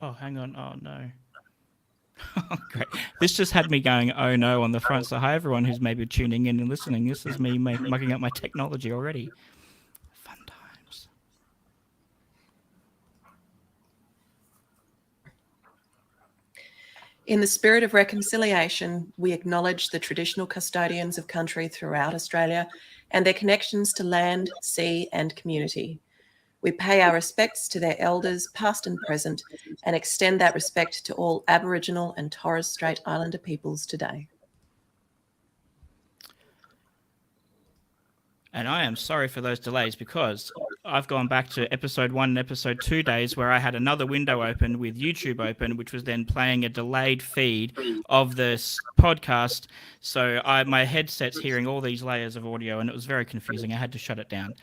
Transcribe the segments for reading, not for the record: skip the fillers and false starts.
Oh, hang on. Oh, no. Oh, great. This just had me going, oh, no, on the front. So hi, everyone who's maybe tuning in and listening. This is me mucking up my technology already. Fun times. In the spirit of reconciliation, we acknowledge the traditional custodians of country throughout Australia and their connections to land, sea, and community. We pay our respects to their elders, past and present, and extend that respect to all Aboriginal and Torres Strait Islander peoples today. And I am sorry for those delays because I've gone back to episode 1 and episode 2 days where I had another window open with YouTube open, which was then playing a delayed feed of this podcast. So my headset's hearing all these layers of audio, and it was very confusing. I had to shut it down.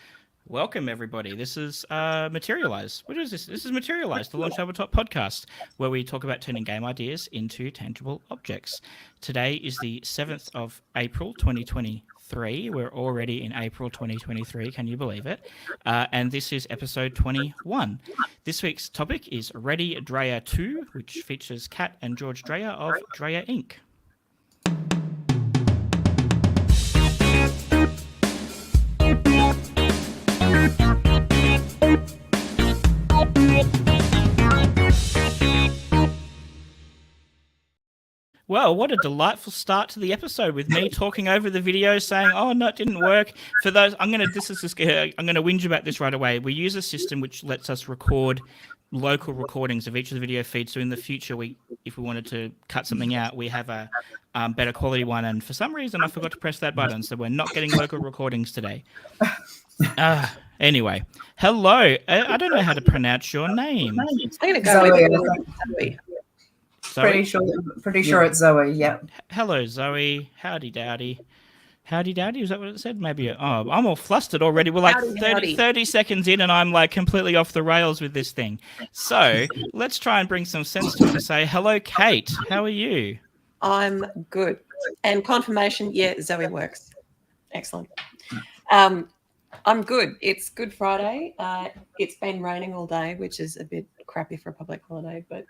Welcome, everybody. This is Materialise. What is this? This is Materialise, the Launch Tabletop podcast, where we talk about turning game ideas into tangible objects. Today is the 7th of April, 2023. We're already in April 2023. Can you believe it? And this is episode 21. This week's topic is Ready Drayer Two, which features Kat and George Drayer of Drayer Ink. Well, what a delightful start to the episode with me talking over the video, saying, "Oh no, it didn't work." For those, I'm gonna whinge about this right away. We use a system which lets us record local recordings of each of the video feeds. So in the future, if we wanted to cut something out, we have a better quality one. And for some reason, I forgot to press that button, so we're not getting local recordings today. Anyway, hello. I don't know how to pronounce your name. I'm going to go with Zoe. Zoe? Pretty sure it's Zoe, yeah. Hello, Zoe. Howdy dowdy. Howdy dowdy, is that what it said? Maybe. I'm all flustered already. We're like 30 seconds in and I'm like completely off the rails with this thing. So let's try and bring some sense to it and say, hello, Kate. How are you? I'm good. And confirmation, yeah, Zoe works. Excellent. I'm good. It's Good Friday. It's been raining all day, which is a bit crappy for a public holiday, but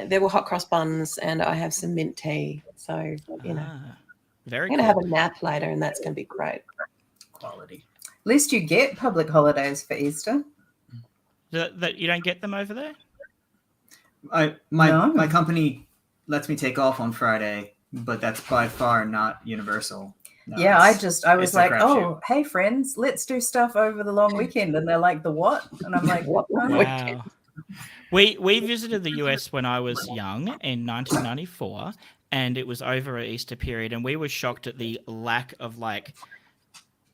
there were hot cross buns and I have some mint tea. So, you know, very I'm going to have a nap later and that's going to be great. Quality. At least you get public holidays for Easter. That you don't get them over there? My company lets me take off on Friday, but that's by far not universal. No, yeah, I was like, oh, hey friends, let's do stuff over the long weekend. And they're like, the what? And I'm like, what? Wow. We visited the US when I was young in 1994, and it was over an Easter period, and we were shocked at the lack of like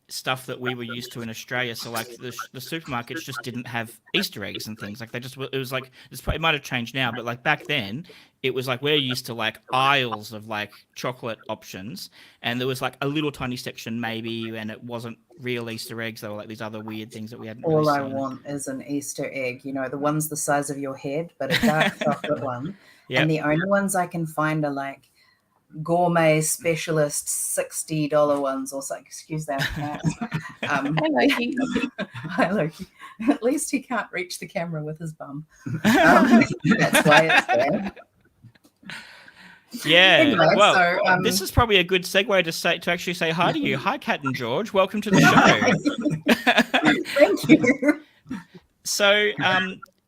stuff that we were used to in Australia. So like the supermarkets just didn't have Easter eggs and things. Like it was like it might have changed now, but like back then it was like we're used to like aisles of like chocolate options, and there was like a little tiny section maybe, and it wasn't real Easter eggs. There were like these other weird things that we hadn't All really I seen. want is an Easter egg, you know, the ones the size of your head, but a dark chocolate one. Yep. And the only ones I can find are like gourmet specialist $60 ones or something. Excuse that cat. Hi, Loki. Hi, Loki. At least he can't reach the camera with his bum. That's why it's there. Yeah. Anyway, well, so, this is probably a good segue to actually say hi to you. Hi, Kat and George. Welcome to the show. Thank you. So,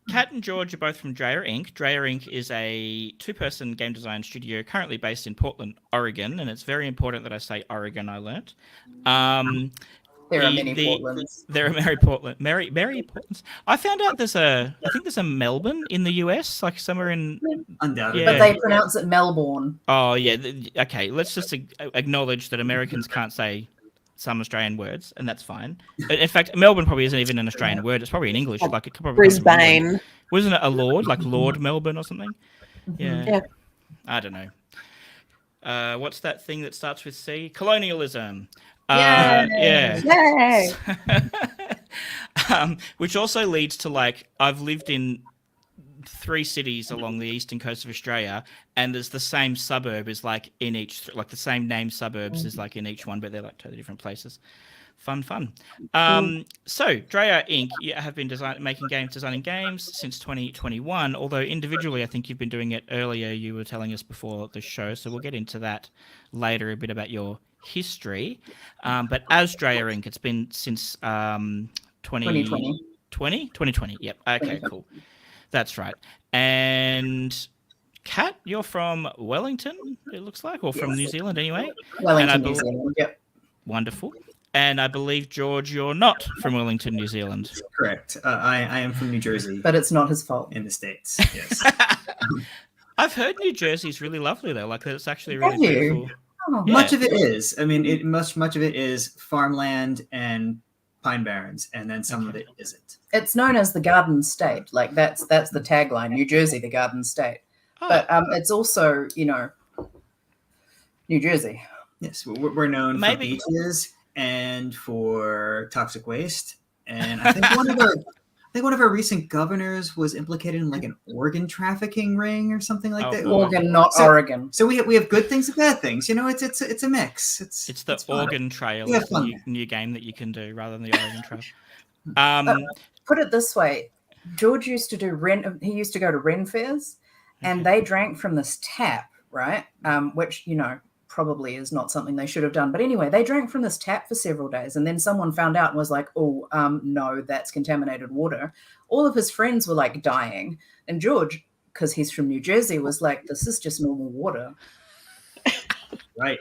Kat and George are both from Drayer Ink. Drayer Ink is a two-person game design studio currently based in Portland, Oregon, and it's very important that I say Oregon, I learnt. There are many Portlands. There are many Portlands. I found out I think there's a Melbourne in the US, like somewhere in... Undoubtedly. Yeah. But they pronounce it Melbourne. Oh, yeah. Okay, let's just acknowledge that Americans can't say some Australian words, and that's fine. In fact, Melbourne probably isn't even an Australian word. It's probably in English. Like it could probably Brisbane. Wasn't it a Lord, like Lord Melbourne or something? Yeah. I don't know. What's that thing that starts with C? Colonialism. Yeah. Yay. Which also leads to like I've lived in 3 cities along the eastern coast of Australia, and there's the same suburb is like in each, like the same name suburbs is like in each one, but they're like totally different places. Fun. So, Drayer Ink, you have been designing games since 2021, although individually I think you've been doing it earlier. You were telling us before the show, so we'll get into that later, a bit about your history. But as Drayer Ink, it's been since 2020? 2020, yep. Okay, cool. That's right. And Kat, you're from Wellington, it looks like, or from New Zealand anyway? Wellington, New Zealand, yep. Wonderful. And I believe, George, you're not from Wellington, New Zealand. Correct. I am from New Jersey. But it's not his fault. In the States, yes. I've heard New Jersey's really lovely, though. Like, it's actually really Have you? beautiful. Oh, Yeah. Much of it is. I mean, much of it is farmland and pine barrens, and then some of it isn't. It's known as the Garden State. Like that's the tagline, New Jersey, the Garden State. Oh, But it's also, New Jersey. Yes, we're known Maybe- for beaches and for toxic waste. And I think one of our recent governors was implicated in like an organ trafficking ring or something like Oh, that. God. Oregon, not So- Oregon. So we have good things and bad things. It's a mix. it's the fun. Oregon Trail. Yeah, It's the fun. new game that you can do rather than the Oregon Trail. Put it this way, George used to do he used to go to Ren fairs, and they drank from this tap, right? Which, probably is not something they should have done. But anyway, they drank from this tap for several days, and then someone found out and was like, no, that's contaminated water. All of his friends were like dying. And George, because he's from New Jersey, was like, this is just normal water. Right.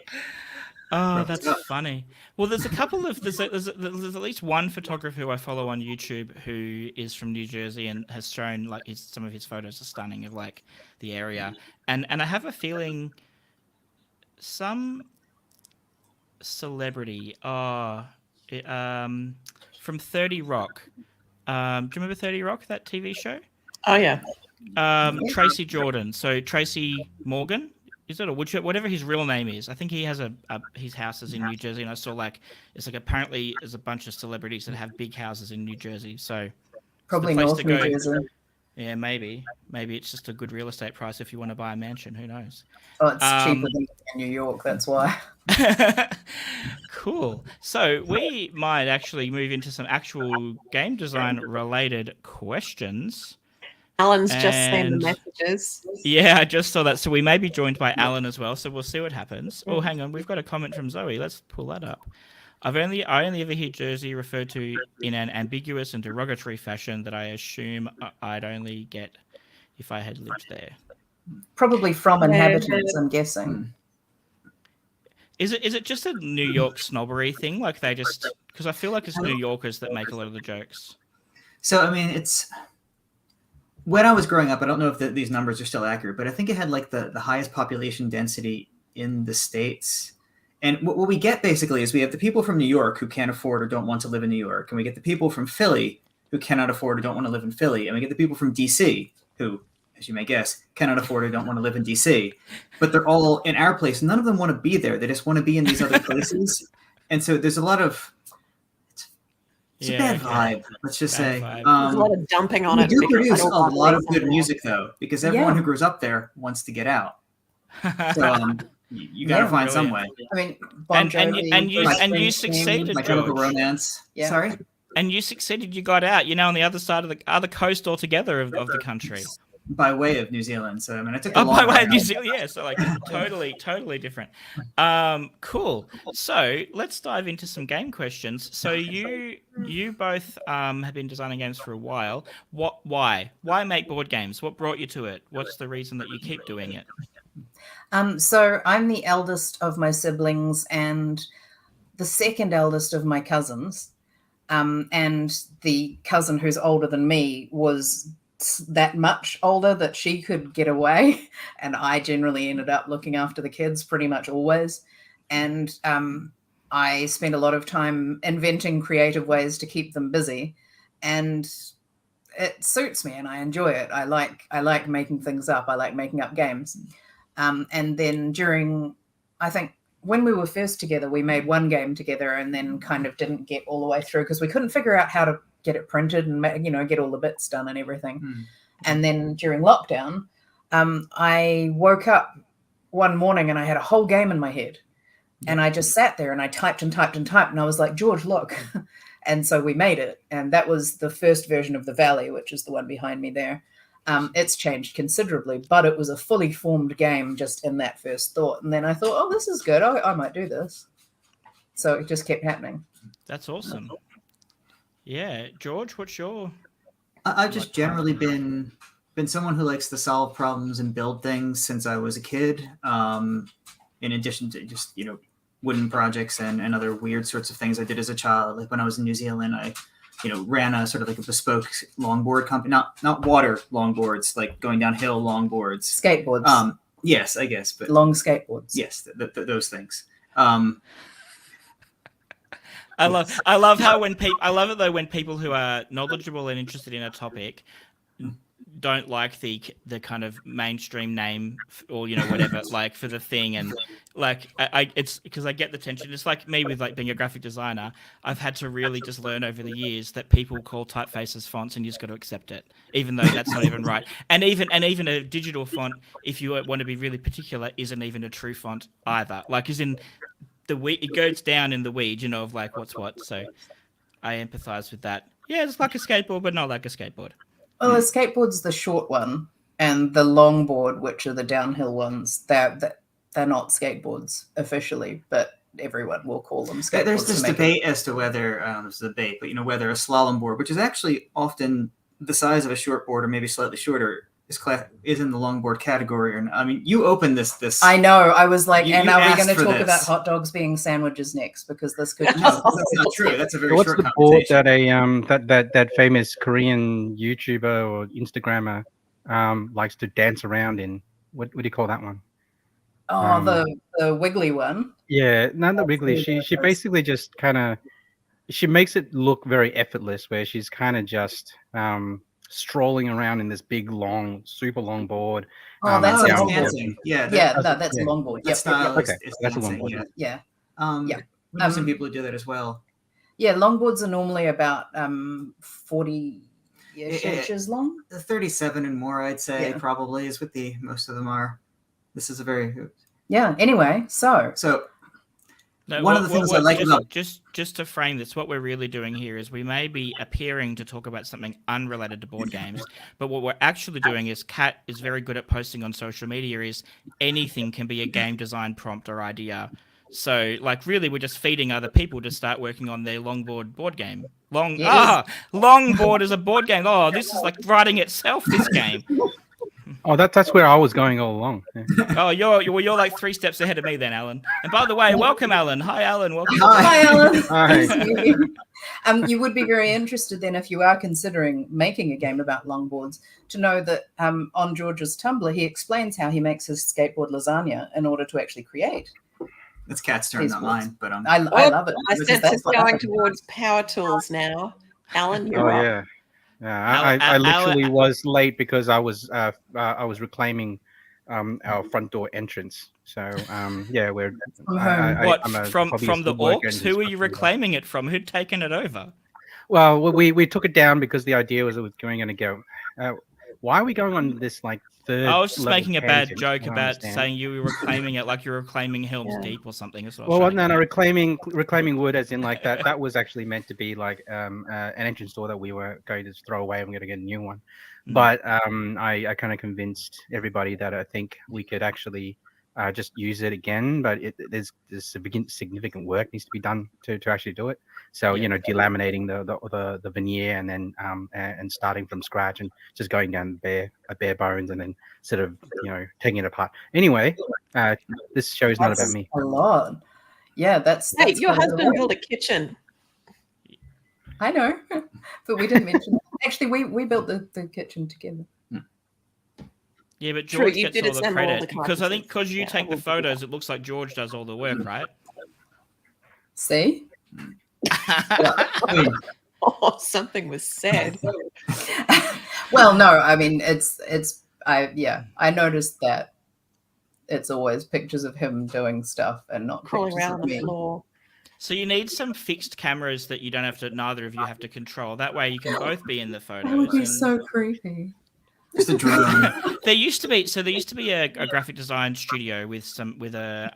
Oh, Rough that's stuff. funny. Well, there's a couple of there's at least one photographer who I follow on YouTube who is from New Jersey and has shown like some of his photos are stunning of like the area, and I have a feeling some celebrity from 30 Rock. Do you remember 30 Rock, that TV show? Oh yeah. Tracy Jordan. So Tracy Morgan. Is it, or whatever his real name is? I think he has his house is in New Jersey, and I saw it's like apparently there's a bunch of celebrities that have big houses in New Jersey. So Probably place North to New go. Jersey. yeah, maybe it's just a good real estate price if you want to buy a mansion. Who knows? Oh, it's cheaper than in New York, that's why. Cool. So we might actually move into some actual game design related questions. Alan's just sent And- the messages. Yeah, I just saw that. So we may be joined by Alan as well. So we'll see what happens. Oh, hang on. We've got a comment from Zoe. Let's pull that up. I only ever hear Jersey referred to in an ambiguous and derogatory fashion that I assume I'd only get if I had lived there. Probably from Yeah. inhabitants, I'm guessing. Is it just a New York snobbery thing? Like they just because I feel like it's New Yorkers that make a lot of the jokes. So I mean, it's when I was growing up. I don't know if these numbers are still accurate, but I think it had like the highest population density in the States. And what we get basically is we have the people from New York who can't afford or don't want to live in New York, and we get the people from Philly who cannot afford or don't want to live in Philly, and we get the people from DC who, as you may guess, cannot afford or don't want to live in DC. But they're all in our place. None of them want to be there. They just want to be in these other places. And so there's a lot of it's a bad okay. vibe. Let's just Bad say. vibe. There's a lot of dumping on We it. do because produce I a don't lot of like good something. music, though, because everyone Yeah. who grows up there wants to get out. So you got to Yeah, find some way. brilliant. I mean, Bon And Jovi, you Bruce succeeded, My George. Chemical Romance. Yeah. Sorry. And you succeeded. You got out. You're now on the other side of the other coast altogether of the country. By way of New Zealand. So I mean, I took a Oh, long by the way, route. New Zealand. Yeah, so like totally different. Cool. So let's dive into some game questions. So you both have been designing games for a while. Why make board games? What brought you to it? What's the reason that you keep doing it? So I'm the eldest of my siblings and the second eldest of my cousins. And the cousin who's older than me was that much older that she could get away. And I generally ended up looking after the kids pretty much always. And I spent a lot of time inventing creative ways to keep them busy. And it suits me and I enjoy it. I like making things up. I like making up games. And then I think when we were first together, we made one game together and then kind of didn't get all the way through because we couldn't figure out how to get it printed and, get all the bits done and everything. And then during lockdown, I woke up one morning and I had a whole game in my head. And I just sat there and I typed and typed and typed. And I was like, George, look. And so we made it. And that was the first version of the Valley, which is the one behind me there. It's changed considerably, but it was a fully formed game just in that first thought. And then I thought, oh, this is good. I might do this. So it just kept happening. That's awesome. Yeah. George, what's your... I've just generally been someone who likes to solve problems and build things since I was a kid. In addition to just, wooden projects and other weird sorts of things I did as a child. Like when I was in New Zealand, I ran a sort of like a bespoke longboard company, not water longboards, like going downhill longboards. Skateboards. Yes, I guess. But long skateboards. Yes, those things. I love how I love it though when people who are knowledgeable and interested in a topic don't like the kind of mainstream name or whatever like for the thing, and like it's because I get the tension. It's like me with like being a graphic designer. I've had to really just learn over the years that people call typefaces fonts, and you just got to accept it, even though that's not even right. And even a digital font, if you want to be really particular, isn't even a true font either. Like as in it goes down in the weeds, of like what's what. So I empathize with that. Yeah, it's like a skateboard, but not like a skateboard. Well, a skateboard's the short one, and the longboard, which are the downhill ones, they're not skateboards officially, but everyone will call them skateboards. There's this debate as to whether there's a debate, but whether a slalom board, which is actually often the size of a short board or maybe slightly shorter, is in the longboard category. Or I mean, you opened this. I know. I was like, and are we going to talk this about hot dogs being sandwiches next? Because this could. No, that's not true. That's a very What's short the board conversation. that that famous Korean YouTuber or Instagrammer likes to dance around in? What do you call that one? Oh, the wiggly one. Yeah, not the wiggly. She basically just she makes it look very effortless, where she's kind of just strolling around in this big, super long board. That's dancing. Yeah, that's a longboard. That style okay, is that's dancing, a longboard. Yeah. We know some people who do that as well. Yeah, longboards are normally about 40 inches long. 37 and more, I'd say, probably is what most of them are. This is a very Anyway, so no, one of the things I like about just to frame this, what we're really doing here is we may be appearing to talk about something unrelated to board games, but what we're actually doing is Kat is very good at posting on social media. Is anything can be a game design prompt or idea. So like really, we're just feeding other people to start working on their longboard board game. Longboard is a board game. Oh, this is like writing itself. This game. Oh, that's where I was going all along. Yeah. Oh, you're like 3 steps ahead of me then, Alan. And by the way, welcome, Alan. Hi, Alan. Welcome. Hi, Alan. Hi. You would be very interested then, if you are considering making a game about longboards, to know that on George's Tumblr, he explains how he makes his skateboard lasagna in order to actually create. It's Kat's turn, not mine. But I love it. I sense it's going towards power tools now. Alan, you're up. Yeah. Yeah, I literally was late because I was reclaiming our front door entrance. So we're from the orcs. Who are you reclaiming it from? Who'd taken it over? Well, we took it down because the idea was it was going to go. Why are we going on this like third? I was just making a bad joke about saying you were reclaiming it like you're reclaiming Helm's Deep or something. Reclaiming wood as in like that. That was actually meant to be like an entrance door that we were going to throw away. I'm going to get a new one, but I kind of convinced everybody that I think we could actually just use it again. But there's significant work needs to be done to actually do it. So delaminating the veneer and then and starting from scratch and just going down bare bones and then sort of taking it apart. Anyway, this show is not about me. A lot. Yeah, that's your husband built a kitchen. I know, but we didn't mention that. Actually, we built the kitchen together. Yeah, but George gets all the credit because I think because you take the photos, it looks like George does all the work, right? See? Something was said. Well, no, I mean I noticed that it's always pictures of him doing stuff and not crawling around on the me. floor. So you need some fixed cameras that you don't have to. Neither of you have to control. That way, you can both be in the photos. That would be so creepy. Just a drone. There used to be a graphic design studio with a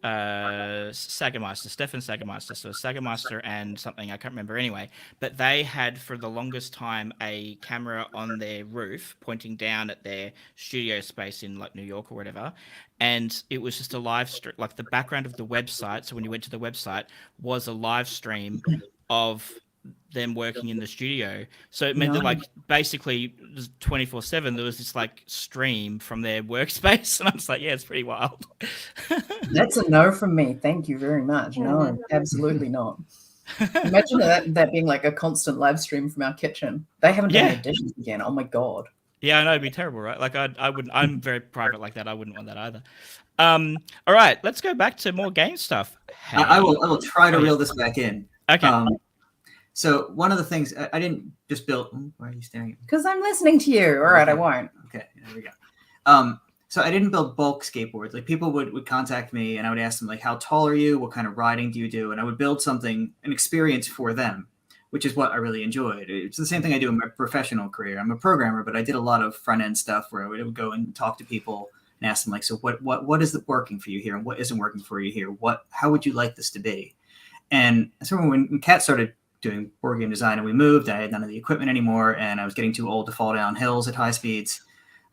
Sagameister, Stefan Sagameister, so Sagameister and something I can't remember anyway. But they had for the longest time a camera on their roof pointing down at their studio space in like New York or whatever, and it was just a live stream. Like the background of the website, so when you went to the website, was a live stream of them working in the studio. So it meant that like basically 24/7 there was this like stream from their workspace, and I was like, yeah, it's pretty wild. That's a no from me. Thank you very much. No, absolutely not. Imagine that being like a constant live stream from our kitchen. They haven't done the dishes again. Oh my god. Yeah, I know, it'd be terrible, right? Like I wouldn't. I'm very private like that. I wouldn't want that either. All right, let's go back to more game stuff. Hey. I will try to reel this back in. Okay. So one of the things I didn't just build. Why are you staring at me? Because I'm listening to you. All right, I won't. Okay, there we go. So I didn't build bulk skateboards. Like people would contact me and I would ask them like, how tall are you? What kind of riding do you do? And I would build something, an experience for them, which is what I really enjoyed. It's the same thing I do in my professional career. I'm a programmer, but I did a lot of front end stuff where I would go and talk to people and ask them like, so what is working for you here? And what isn't working for you here? How would you like this to be? And so when Kat started doing board game design and we moved, I had none of the equipment anymore and I was getting too old to fall down hills at high speeds.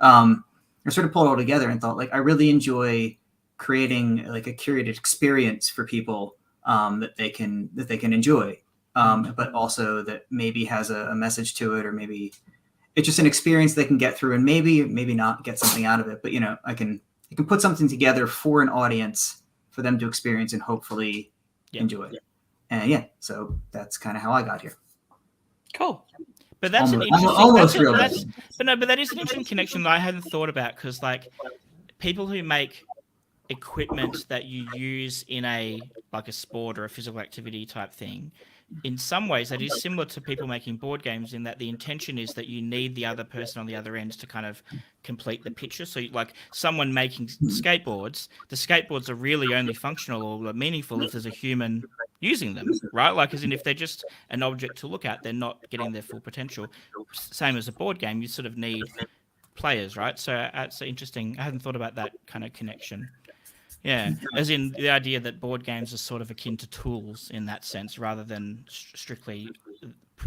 I sort of pulled it all together and thought like, I really enjoy creating like a curated experience for people that they can enjoy, but also that maybe has a message to it, or maybe it's just an experience they can get through and maybe not get something out of it. But, I can put something together for an audience for them to experience and hopefully enjoy. And so that's kind of how I got here. Cool. But that's an interesting. But that is an interesting connection that I hadn't thought about, because like people who make equipment that you use in a sport or a physical activity type thing, in some ways that is similar to people making board games, in that the intention is that you need the other person on the other end to kind of complete the picture. So like someone making skateboards, the skateboards are really only functional or meaningful if there's a human using them, right? Like as in if they're just an object to look at, they're not getting their full potential. Same as a board game, you sort of need players, right? So it's interesting. I hadn't thought about that kind of connection. Yeah, as in the idea that board games are sort of akin to tools in that sense, rather than strictly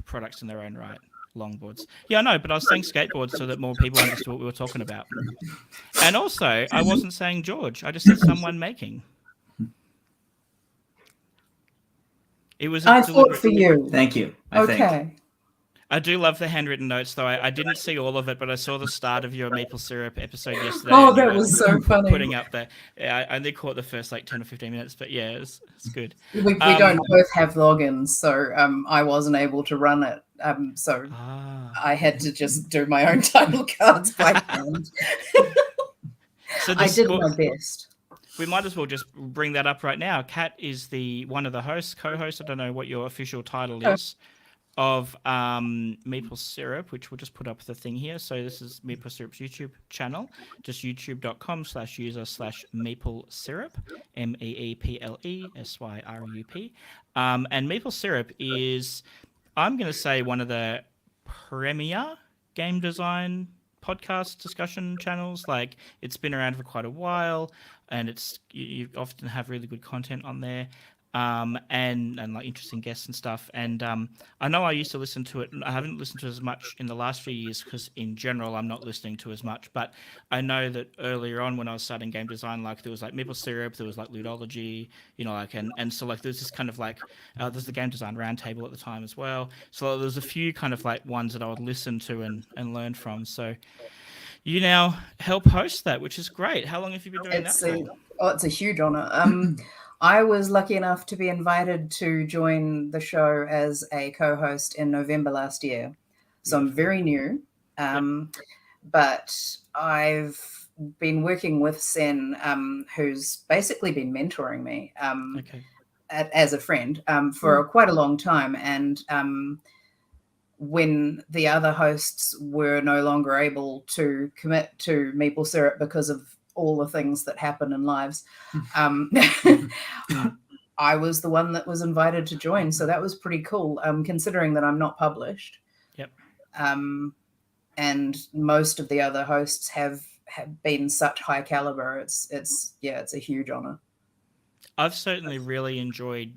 products in their own right, longboards. Yeah, I know, but I was saying skateboards so that more people understood what we were talking about. And also, I wasn't saying George. I just said someone making. It was. I thought for you. Thank you. I do love the handwritten notes, though. I didn't see all of it, but I saw the start of your maple syrup episode yesterday. Oh, that was so funny. Putting up the, I only caught the first 10 or 15 minutes, but yeah, it's good. We don't both have logins, so I wasn't able to run it. I had to just do my own title cards by hand. So I did my best. We might as well just bring that up right now. Kat is one of the hosts, co-hosts. I don't know what your official title is. Of Maple Syrup, which we'll just put up the thing here. So this is Maple Syrup's YouTube channel, just youtube.com/user/maple syrup, MEEPLESYRUP. And Maple Syrup is, I'm going to say, one of the premier game design podcast discussion channels. Like it's been around for quite a while, and you often have really good content on there. And like interesting guests and stuff. And I know I used to listen to it. I haven't listened to it as much in the last few years because in general I'm not listening to as much. But I know that earlier on when I was starting game design, like there was like Maple Syrup, there was like Ludology, and so like there's this kind of like there's the game design roundtable at the time as well. So there's a few kind of like ones that I would listen to and learn from. So you now help host that, which is great. How long have you been doing that for? It's a huge honor. I was lucky enough to be invited to join the show as a co-host in November last year. So I'm very new, but I've been working with Sen, who's basically been mentoring me as a friend for quite a long time. And when the other hosts were no longer able to commit to Maple Syrup because of all the things that happen in lives, I was the one that was invited to join, so that was pretty cool, considering that I'm not published. And most of the other hosts have been such high caliber. It's a huge honor. I've certainly really enjoyed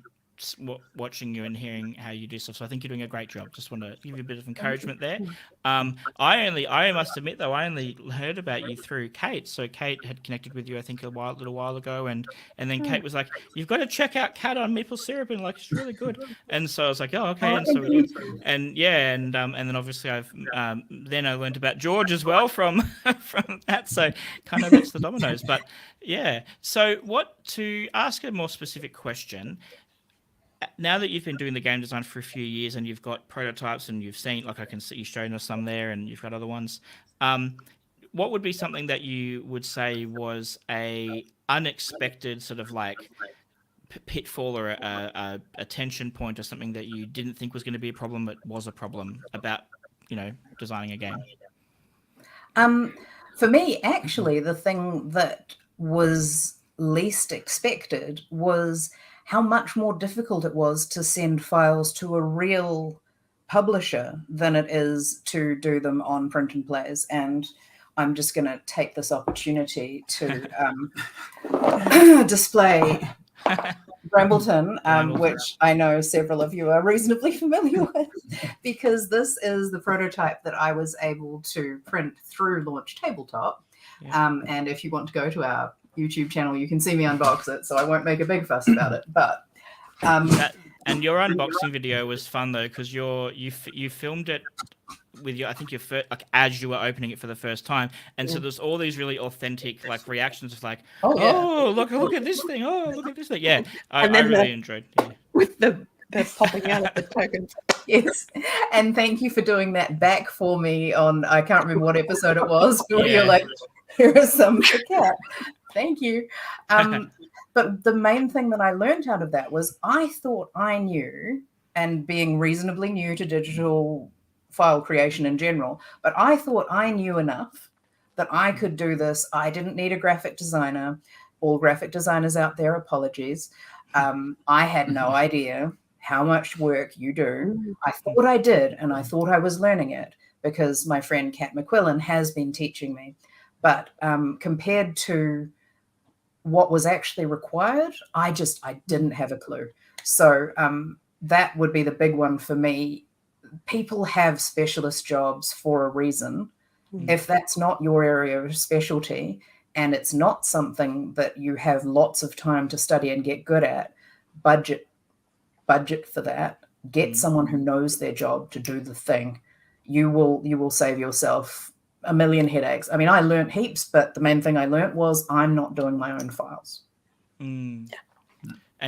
watching you and hearing how you do stuff. So I think you're doing a great job. Just want to give you a bit of encouragement there. I must admit though, I only heard about you through Kate. So Kate had connected with you, I think, little while ago, and then Kate was like, "You've got to check out Cat on maple syrup, and like it's really good." And so I was like, "Oh, okay." And so we did, and yeah, and then obviously then I learned about George as well from from that. So kind of that's the dominoes, but yeah. So to ask a more specific question, now that you've been doing the game design for a few years and you've got prototypes and you've seen, like I can see you showing us some there and you've got other ones, what would be something that you would say was a unexpected sort of like pitfall or a tension point or something that you didn't think was going to be a problem but was a problem about, designing a game? For me, actually, the thing that was least expected was how much more difficult it was to send files to a real publisher than it is to do them on print and plays. And I'm just going to take this opportunity to display Brambleton, which I know several of you are reasonably familiar with, because this is the prototype that I was able to print through Launch Tabletop. Yeah. And if you want to go to our YouTube channel, you can see me unbox it, so I won't make a big fuss about it. But and your unboxing video was fun though, because you filmed it with your, I think your first, like as you were opening it for the first time, and so there's all these really authentic like reactions of like, oh look at this thing, oh look at this thing, yeah. I really enjoyed. Yeah. With the popping out of the tokens. Yes, and thank you for doing that back for me on, I can't remember what episode it was, but you're like, here is some for Cat. Thank you. But the main thing that I learned out of that was I thought I knew, and being reasonably new to digital file creation in general, but I thought I knew enough that I could do this. I didn't need a graphic designer. All graphic designers out there, apologies. I had no idea how much work you do. I thought I did, and I thought I was learning it because my friend Kat McQuillan has been teaching me. But compared to what was actually required, I didn't have a clue. So that would be the big one for me. People have specialist jobs for a reason. If that's not your area of specialty and it's not something that you have lots of time to study and get good at, budget for that. Get someone who knows their job to do the thing. You will save yourself a million headaches. I mean, I learned heaps, but the main thing I learned was I'm not doing my own files. And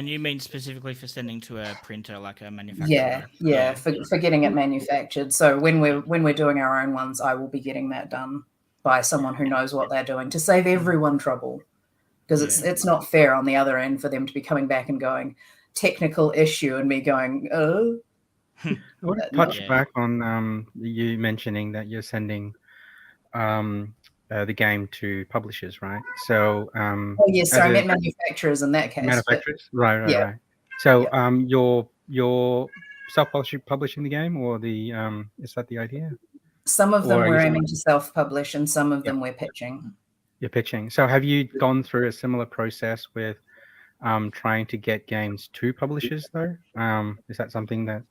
you mean specifically for sending to a printer, like a manufacturer? Yeah, for getting it manufactured. So when we're doing our own ones, I will be getting that done by someone who knows what they're doing to save everyone trouble, because it's not fair on the other end for them to be coming back and going technical issue and me going, oh. I want to touch back on you mentioning that you're sending the game to publishers, right? So yes, so I meant manufacturers in that case. Manufacturers, right. So you're self-publishing the game, or the is that the idea? Some of them we're aiming to self-publish, and some of them we're pitching. You're pitching. So have you gone through a similar process with trying to get games to publishers, though? Is that something that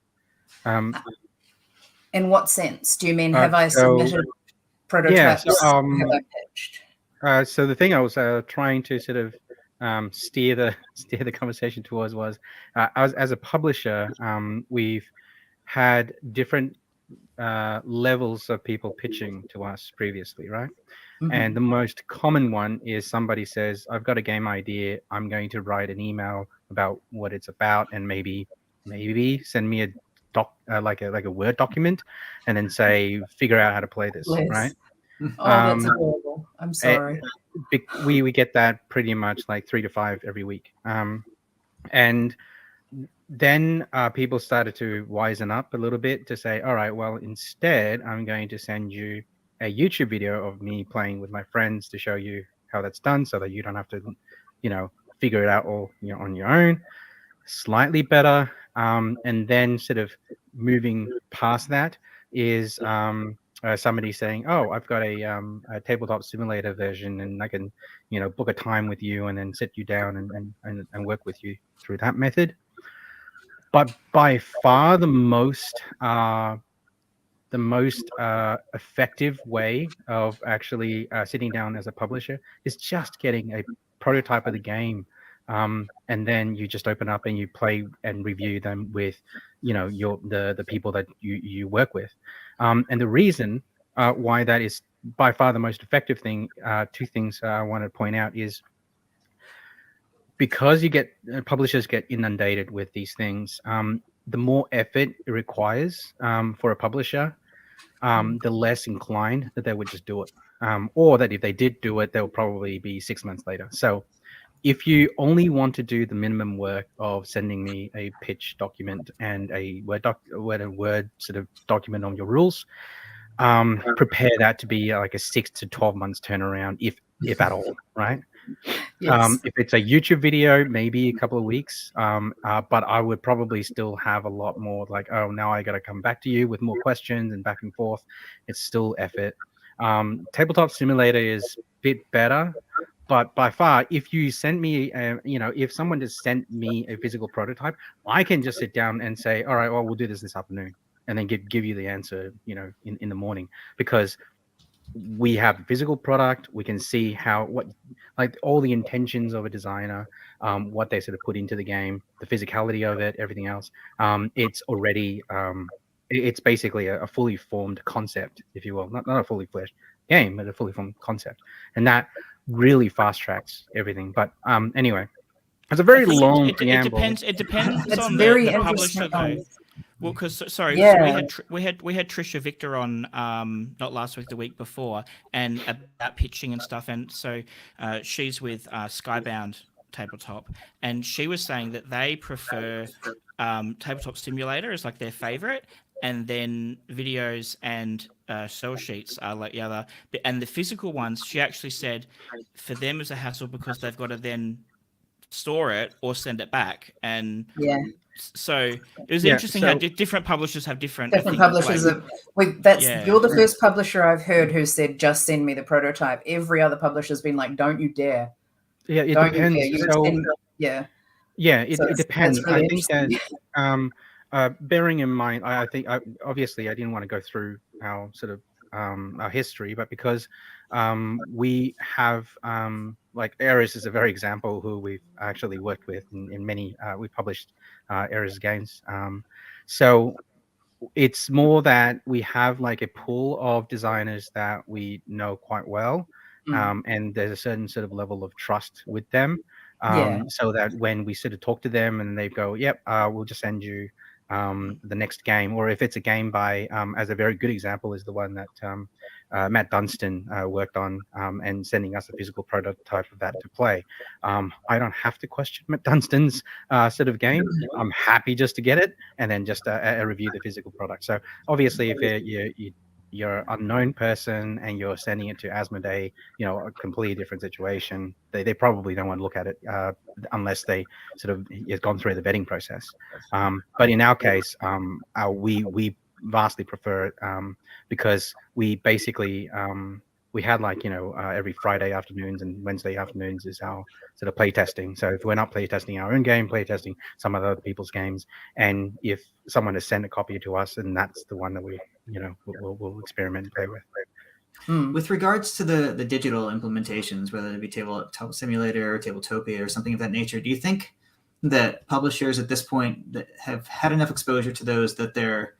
in what sense? Do you mean have I submitted prototypes? Have I pitched? So the thing I was trying to sort of steer the conversation towards was, as a publisher, we've had different levels of people pitching to us previously, right? And the most common one is somebody says, I've got a game idea, I'm going to write an email about what it's about, and maybe send me a like a Word document, and then say, figure out how to play this, right? Oh, that's horrible. I'm sorry. We get that pretty much like 3 to 5 every week. And then people started to wisen up a little bit to say, all right, well, instead, I'm going to send you a YouTube video of me playing with my friends to show you how that's done, so that you don't have to, figure it out all on your own. Slightly better. And then sort of moving past that is somebody saying, "Oh, I've got a tabletop simulator version, and I can, book a time with you and then sit you down and work with you through that method." But by far the most effective way of actually sitting down as a publisher is just getting a prototype of the game, and then you just open up and you play and review them with, the people that you work with, and the reason why that is by far the most effective thing. Two things I want to point out is because publishers get inundated with these things. The more effort it requires for a publisher, the less inclined that they would just do it. Or that if they did do it, they'll probably be 6 months later. So if you only want to do the minimum work of sending me a pitch document and a Word sort of document on your rules, prepare that to be like a 6 to 12 months turnaround, if at all, right? Yes. If it's a YouTube video, maybe a couple of weeks. But I would probably still have a lot more like, oh, now I got to come back to you with more questions and back and forth. It's still effort. Tabletop Simulator is a bit better, but by far, if you send me, if someone just sent me a physical prototype, I can just sit down and say, all right, well, we'll do this afternoon, and then give you the answer, in the morning, because we have a physical product. We can see all the intentions of a designer, what they sort of put into the game, the physicality of it, everything else. It's already, it's basically a fully formed concept, if you will, not a fully fleshed game, but a fully formed concept, and that really fast tracks everything. But anyway, it's a very long preamble. It depends It's on very the interesting. publisher, though. Well, because so Yeah. we had Trisha Victor on not last week, the week before, and about pitching and stuff, and so she's with Skybound Tabletop, and she was saying that they prefer Tabletop Simulator as like their favorite, and then videos and sell sheets are like the other, and the physical ones, she actually said, for them is a hassle because they've got to then store it or send it back, and Yeah. so it was interesting how different publishers have different publishers. You're the first publisher I've heard who said, just send me the prototype. Every other publisher's been like, don't you dare. Yeah, it don't depends. It depends. Really I think that bearing in mind, I think obviously I didn't want to go through our sort of our history, but because we have like Ares is a very example who we've actually worked with in many. We published Ares games, so it's more that we have like a pool of designers that we know quite well, and there's a certain sort of level of trust with them, so that when we sort of talk to them and they go, yep, we'll just send you the next game, or if it's a game by as a very good example is the one that Matt Dunstan worked on, and sending us a physical prototype of that to play. I don't have to question Matt Dunstan's sort of game. I'm happy just to get it and then just review the physical product. So obviously if you're an unknown person and you're sending it to Asmodee, a completely different situation. They probably don't want to look at it unless they sort of it's gone through the vetting process. But in our case, we vastly prefer it because we basically we had like every Friday afternoons and Wednesday afternoons is our sort of play testing. So if we're not play testing our own game, play testing some other people's games, and if someone has sent a copy to us, and that's the one that we we'll experiment and play with. With regards to the digital implementations, whether it be Tabletop Simulator or Tabletopia or something of that nature, do you think that publishers at this point that have had enough exposure to those that they're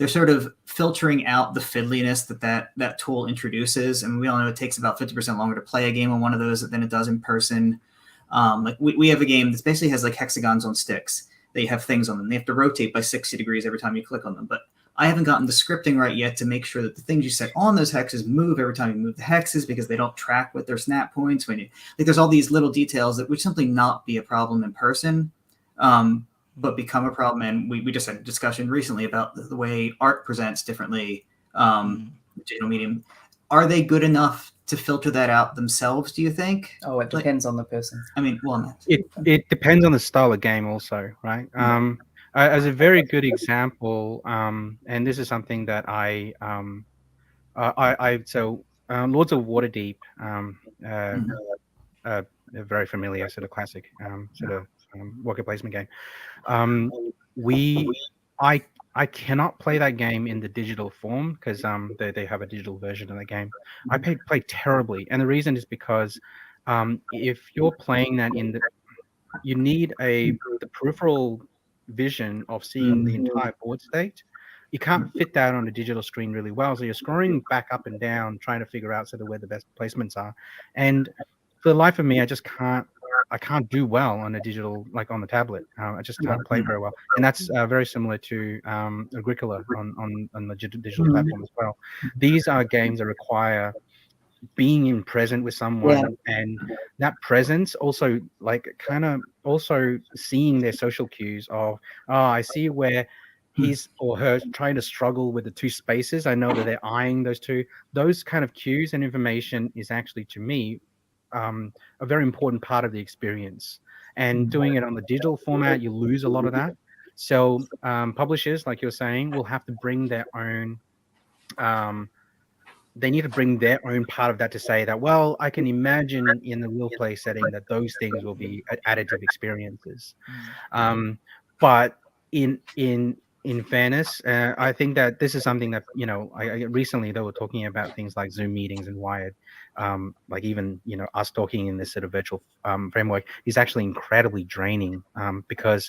sort of filtering out the fiddliness that tool introduces? I mean, we all know it takes about 50% longer to play a game on one of those than it does in person. Like we have a game that basically has like hexagons on sticks. They have things on them. They have to rotate by 60 degrees every time you click on them. But I haven't gotten the scripting right yet to make sure that the things you set on those hexes move every time you move the hexes, because they don't track with their snap points. There's all these little details that would simply not be a problem in person, but become a problem. And we just had a discussion recently about the way art presents differently, digital medium. Are they good enough to filter that out themselves, do you think? Oh, it depends on the person. I mean, well, it depends on the style of game also, right? As a very good example, and this is something that I Lords of Waterdeep, a very familiar sort of classic worker placement game. I cannot play that game in the digital form because they have a digital version of the game. I play terribly, and the reason is because if you're playing that you need the peripheral vision of seeing the entire board state. You can't fit that on a digital screen really well, so you're scrolling back up and down trying to figure out sort of where the best placements are. And for the life of me, I can't do well on a digital, like on the tablet. I just can't play very well, and that's very similar to Agricola on the digital platform as well. These are games that require being in present with someone, and that presence also like kind of also seeing their social cues of, oh, I see where he's or her trying to struggle with the two spaces. I know that they're eyeing those two. Those kind of cues and information is actually, to me, a very important part of the experience. And doing it on the digital format, you lose a lot of that. So publishers, like you're saying, will have to bring their own they need to bring their own part of that to say that, well, I can imagine in the real play setting that those things will be additive experiences. But in fairness, I think that this is something that, I recently they were talking about things like Zoom meetings and Wired, like even, us talking in this sort of virtual framework is actually incredibly draining because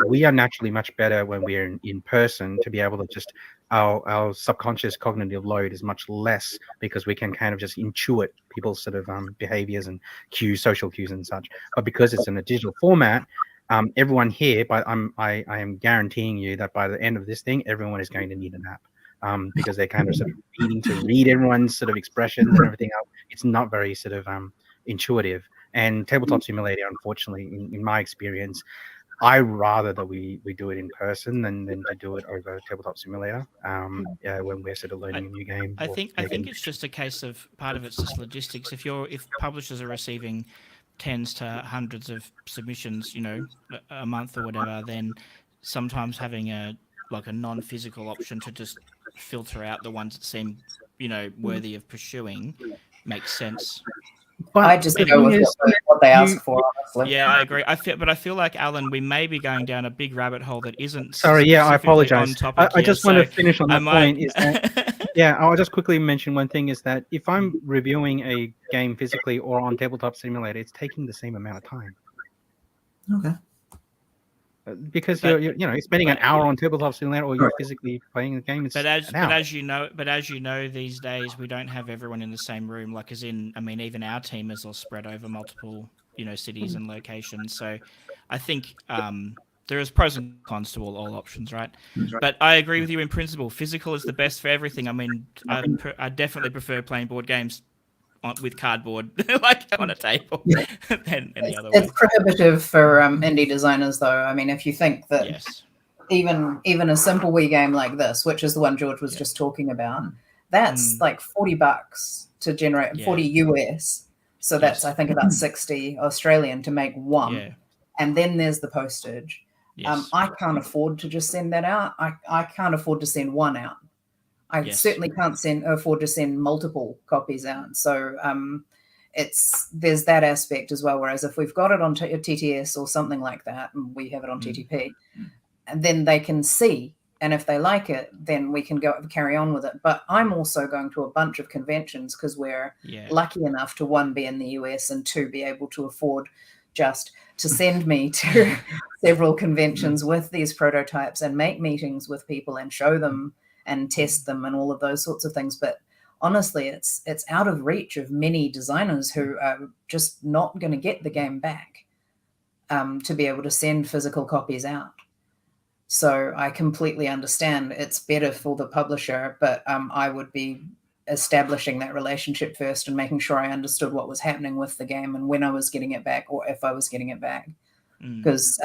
we are naturally much better when we're in person to be able to just our subconscious cognitive load is much less because we can kind of just intuit people's sort of behaviors and cues, social cues and such. But because it's in a digital format, everyone here, but I am guaranteeing you that by the end of this thing, everyone is going to need a nap because they're kind of sort of needing to read everyone's sort of expressions and everything else. It's not very sort of intuitive. And Tabletop Simulator, unfortunately, in my experience, I rather that we do it in person than to do it over Tabletop Simulator when we're sort of learning a new game. I think it's just a case of part of it's just logistics. If publishers are receiving tens to hundreds of submissions, a month or whatever, then sometimes having a non-physical option to just filter out the ones that seem, worthy of pursuing makes sense. But I just go with what they ask for, honestly. Yeah, I agree. I feel like, Alan, we may be going down a big rabbit hole that isn't. Sorry, yeah, I apologize. I just want to finish on that point. Is that, yeah, I'll just quickly mention one thing is that if I'm reviewing a game physically or on Tabletop Simulator, it's taking the same amount of time. Okay. Because you're spending an hour on Tabletop Simulator, or you're physically playing the game. But as you know, these days we don't have everyone in the same room. Like, even our team is all spread over multiple, cities and locations. So, I think there is pros and cons to all options, right? But I agree with you in principle. Physical is the best for everything. I definitely prefer playing board games with cardboard like on a table than any other way. It's prohibitive for indie designers, though. If you think that even a simple Wii game like this, which is the one George was just talking about, that's like $40 to generate, 40 US. So that's I think about 60 Australian to make one, and then there's the postage. I can't afford to just send that out. I can't afford to send one out. I certainly can't afford to send multiple copies out. So there's that aspect as well. Whereas if we've got it on TTS or something like that, and we have it on TTP, and then they can see, and if they like it, then we can carry on with it. But I'm also going to a bunch of conventions because we're lucky enough to, one, be in the US, and two, be able to afford just to send me to several conventions with these prototypes and make meetings with people and show them and test them and all of those sorts of things. But honestly, it's out of reach of many designers who are just not going to get the game back to be able to send physical copies out. So I completely understand it's better for the publisher, but I would be establishing that relationship first and making sure I understood what was happening with the game and when I was getting it back, or if I was getting it back. Because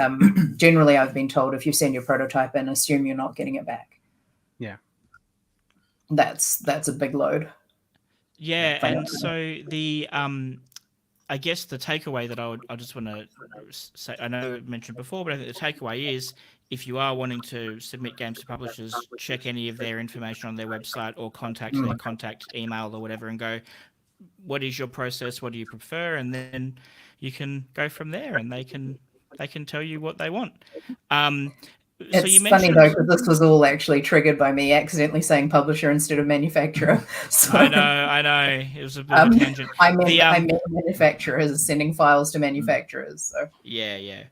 generally I've been told if you send your prototype in, assume you're not getting it back. Yeah. That's a big load. Yeah, and so the I guess the takeaway that I just want to say, I know I mentioned before, but I think the takeaway is if you are wanting to submit games to publishers, check any of their information on their website or contact their contact email or whatever and go, what is your process? What do you prefer? And then you can go from there, and they can tell you what they want. So It's you funny mentioned, though, because this was all actually triggered by me accidentally saying publisher instead of manufacturer. So, I know. It was a bit of a tangent. I meant manufacturers sending files to manufacturers. So Yeah.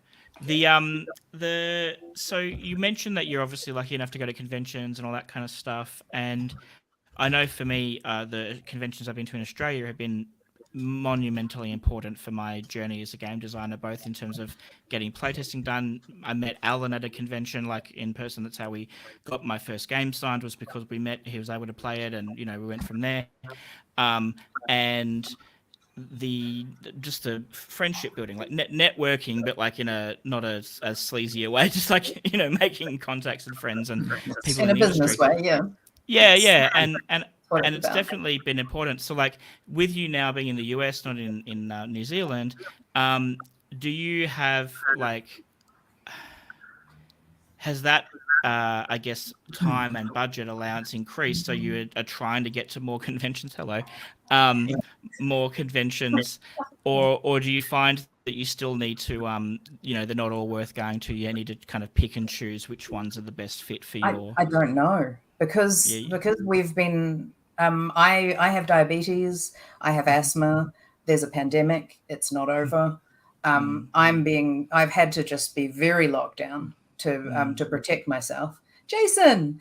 So you mentioned that you're obviously lucky enough to go to conventions and all that kind of stuff. And I know for me, the conventions I've been to in Australia have been monumentally important for my journey as a game designer, both in terms of getting playtesting done. I met Alan at a convention, like in person. That's how we got my first game signed, was because we met, he was able to play it, and we went from there. And the friendship building, like networking, but like in a not as sleazy a way, just like making contacts and friends and people in a the business industry. way, and what and it's it's about. definitely been important. So like with you now being in the US, not in New Zealand, do you have has that I guess time and budget allowance increased, so you are trying to get to more conventions? More conventions, or do you find that you still need to they're not all worth going to? You need to kind of pick and choose which ones are the best fit for your... I don't know, because we've been I have diabetes, I have asthma, there's a pandemic, it's not over. I've had to just be very locked down to protect myself, Jason,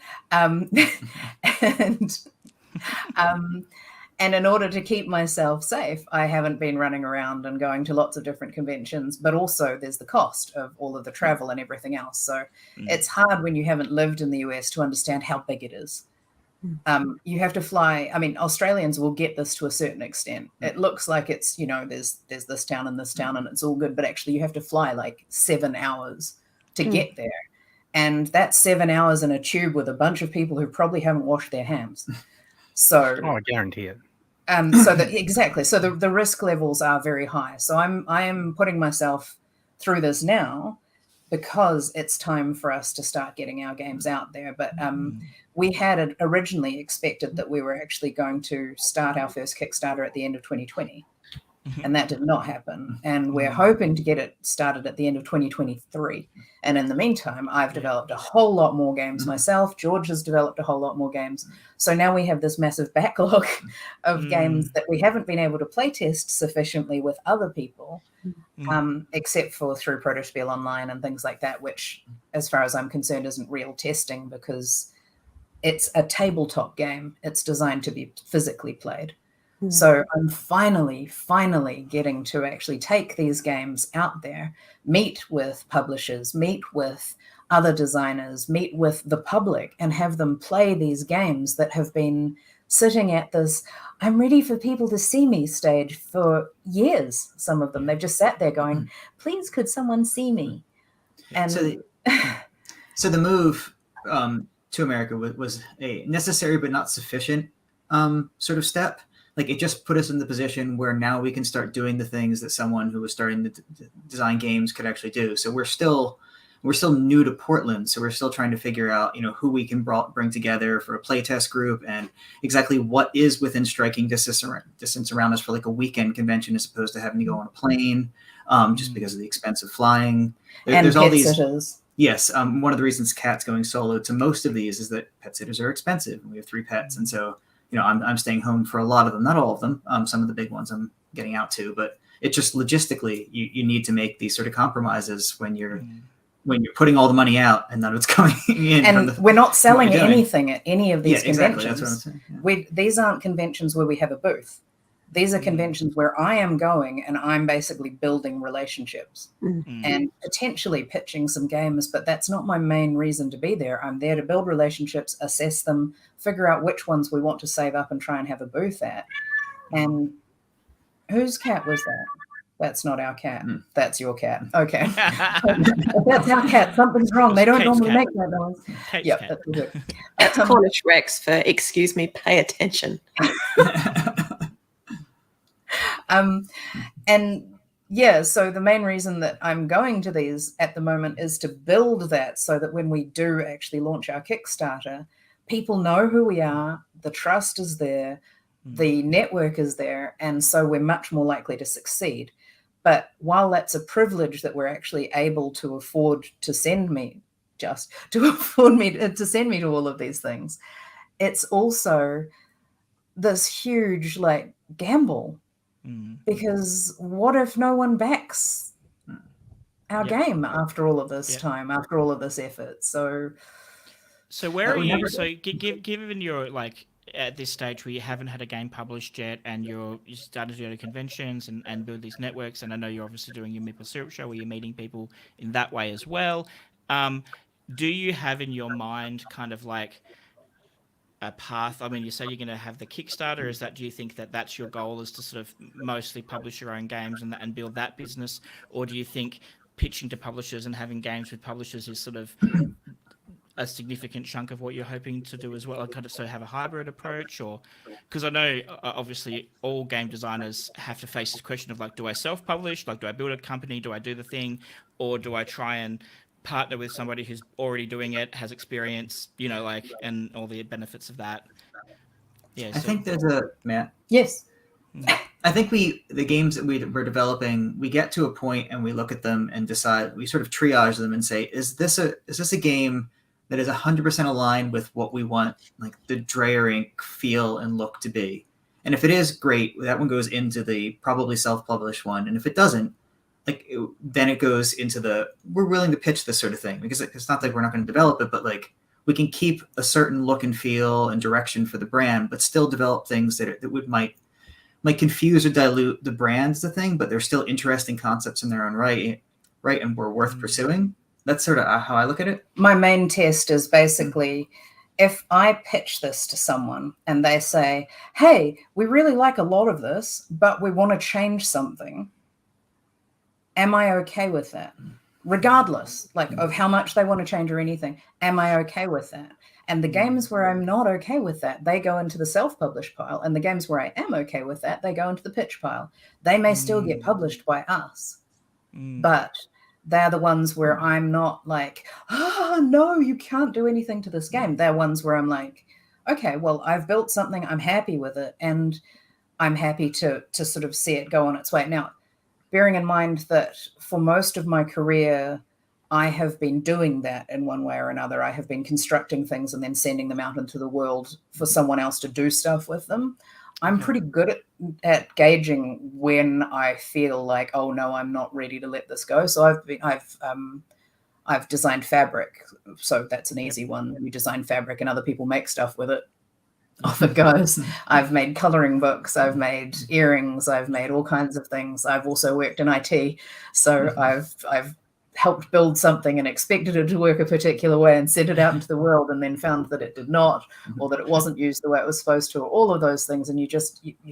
and in order to keep myself safe, I haven't been running around and going to lots of different conventions, but also there's the cost of all of the travel and everything else. So it's hard when you haven't lived in the US to understand how big it is. You have to fly. I mean, Australians will get this to a certain extent. It looks like it's, there's this town and this town and it's all good, but actually you have to fly like 7 hours to get there. And that's 7 hours in a tube with a bunch of people who probably haven't washed their hands. So I guarantee it. Exactly. So the risk levels are very high. So I am putting myself through this now because it's time for us to start getting our games out there. But we had originally expected that we were actually going to start our first Kickstarter at the end of 2020. And that did not happen. And we're hoping to get it started at the end of 2023. And in the meantime, I've developed a whole lot more games myself. George has developed a whole lot more games. So now we have this massive backlog of games that we haven't been able to playtest sufficiently with other people, except for through Protospiel Online and things like that, which, as far as I'm concerned, isn't real testing because it's a tabletop game. It's designed to be physically played. So I'm finally getting to actually take these games out there, meet with publishers, meet with other designers, meet with the public, and have them play these games that have been sitting at this "I'm ready for people to see me" stage for years. Some of them, they've just sat there going, "Please, could someone see me?" And so the move to America was a necessary but not sufficient sort of step. Like, it just put us in the position where now we can start doing the things that someone who was starting to design games could actually do. So we're still new to Portland. So we're still trying to figure out, who we can bring together for a playtest group and exactly what is within striking distance around us for like a weekend convention, as opposed to having to go on a plane just because of the expense of flying. There's all these sitters. Yes. One of the reasons Kat's going solo to most of these is that pet sitters are expensive. And we have 3 pets. And so I'm staying home for a lot of them, not all of them. Some of the big ones I'm getting out to, but it just logistically, you need to make these sort of compromises when you're putting all the money out and none of it's coming in. And we're not selling anything at any of these conventions. Exactly. That's what I'm saying. Yeah. These aren't conventions where we have a booth. These are conventions where I am going and I'm basically building relationships and potentially pitching some games, but that's not my main reason to be there. I'm there to build relationships, assess them, figure out which ones we want to save up and try and have a booth at. And whose cat was that? That's not our cat. That's your cat. Okay. That's our cat. Something's wrong. They don't normally make that noise. Yep, that's good. That's Cornish Rex for "excuse me, pay attention." And yeah, so the main reason that I'm going to these at the moment is to build that so that when we do actually launch our Kickstarter, people know who we are, the trust is there, the network is there, and so we're much more likely to succeed. But while that's a privilege that we're actually able to afford to send me to send me to all of these things, it's also this huge like gamble, because what if no one backs our game after all of this time, after all of this effort? So where are you? So given you're like at this stage where you haven't had a game published yet, and you started to go to conventions and build these networks, and I know you're obviously doing your Maple Syrup show where you're meeting people in that way as well. Do you have in your mind kind of like a path? I mean, you say you're going to have the Kickstarter. Is that, do you think that that's your goal, is to sort of mostly publish your own games and build that business? Or do you think pitching to publishers and having games with publishers is sort of a significant chunk of what you're hoping to do as well? Kind of, so have a hybrid approach? Or, because I know obviously all game designers have to face this question of like, do I self-publish? Like, do I build a company? Do I do the thing? Or do I try and partner with somebody who's already doing it, has experience, you know, like, and all the benefits of that? Yeah. I think there's a, Matt. yes. I think the games that we're developing, we get to a point and we look at them and decide, we sort of triage them and say, is this a game that is 100% aligned with what we want, like the Drayer Ink feel and look to be? And if it is, great, that one goes into the probably self-published one. And if it doesn't, then it goes into we're willing to pitch this sort of thing, because it's not like we're not going to develop it, but like we can keep a certain look and feel and direction for the brand, but still develop things that might confuse or dilute the brand's the thing, but they're still interesting concepts in their own right, and we're worth pursuing. That's sort of how I look at it. My main test is basically, if I pitch this to someone and they say, hey, we really like a lot of this, but we want to change something, am I okay with that? Regardless, like, of how much they want to change or anything, am I okay with that? And the games where I'm not okay with that, they go into the self-published pile. And the games where I am okay with that, they go into the pitch pile. They may still get published by us, but they're the ones where I'm not like, oh, no, you can't do anything to this game. They're ones where I'm like, okay, well, I've built something, I'm happy with it, and I'm happy to sort of see it go on its way. Now, bearing in mind that for most of my career, I have been doing that in one way or another. I have been constructing things and then sending them out into the world for someone else to do stuff with them. I'm pretty good at gauging when I feel like, oh no, I'm not ready to let this go. So I've designed fabric, so that's an easy one. You design fabric and other people make stuff with it. Off it goes. I've made coloring books, I've made earrings, I've made all kinds of things. I've also worked in IT, so I've helped build something and expected it to work a particular way and sent it out into the world, and then found that it did not, or that it wasn't used the way it was supposed to, or all of those things. And you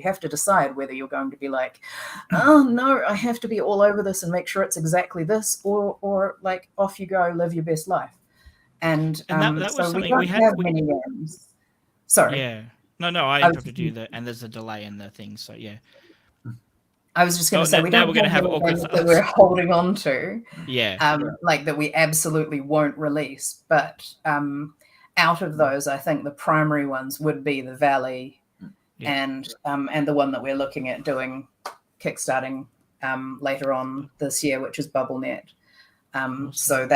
have to decide whether you're going to be like, oh no, I have to be all over this and make sure it's exactly this, or like, off you go, live your best life. And that was so something we don't have many games. Sorry. Yeah. No, I interrupted you there, and there's a delay in the thing, so yeah. I was just going to say, we now don't we're going to have games that we're holding on to. Yeah. Like that we absolutely won't release. But out of those, I think the primary ones would be the Valley and the one that we're looking at doing, kickstarting later on this year, which is BubbleNet. So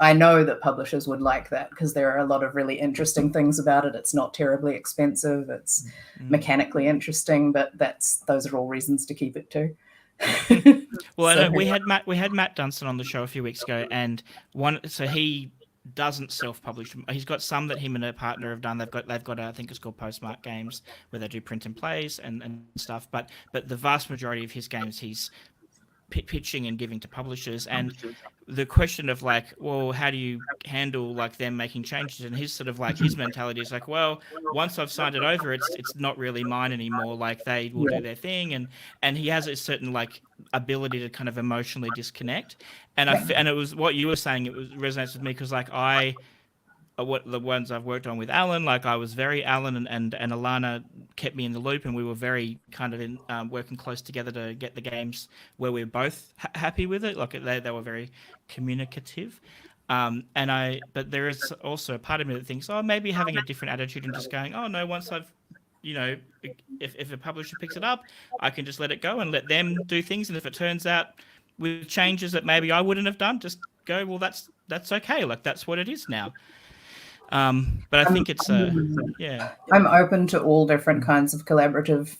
I know that publishers would like that, because there are a lot of really interesting things about it. It's not terribly expensive. It's mechanically interesting, but those are all reasons to keep it too. Well, I know we had Matt Dunstan on the show a few weeks ago, and he doesn't self-publish. He's got some that him and a partner have done. They've got I think it's called Postmark Games, where they do print and plays and stuff. But the vast majority of his games he's pitching and giving to publishers. And the question of like, well, how do you handle like them making changes? And his sort of like, his mentality is like, well, once I've signed it over, it's not really mine anymore. Like, they will do their thing. And he has a certain like ability to kind of emotionally disconnect. And and it was what you were saying, it resonates with me, because like what the ones I've worked on with Alan, like I was very Alan and Alana kept me in the loop, and we were very kind of in working close together to get the games where we were both happy with it. Like they were very communicative. But there is also a part of me that thinks, oh, maybe having a different attitude and just going, oh no, once I've, if a publisher picks it up, I can just let it go and let them do things. And if it turns out with changes that maybe I wouldn't have done, just go, well, that's okay. Like that's what it is now. But I think it's yeah. I'm open to all different kinds of collaborative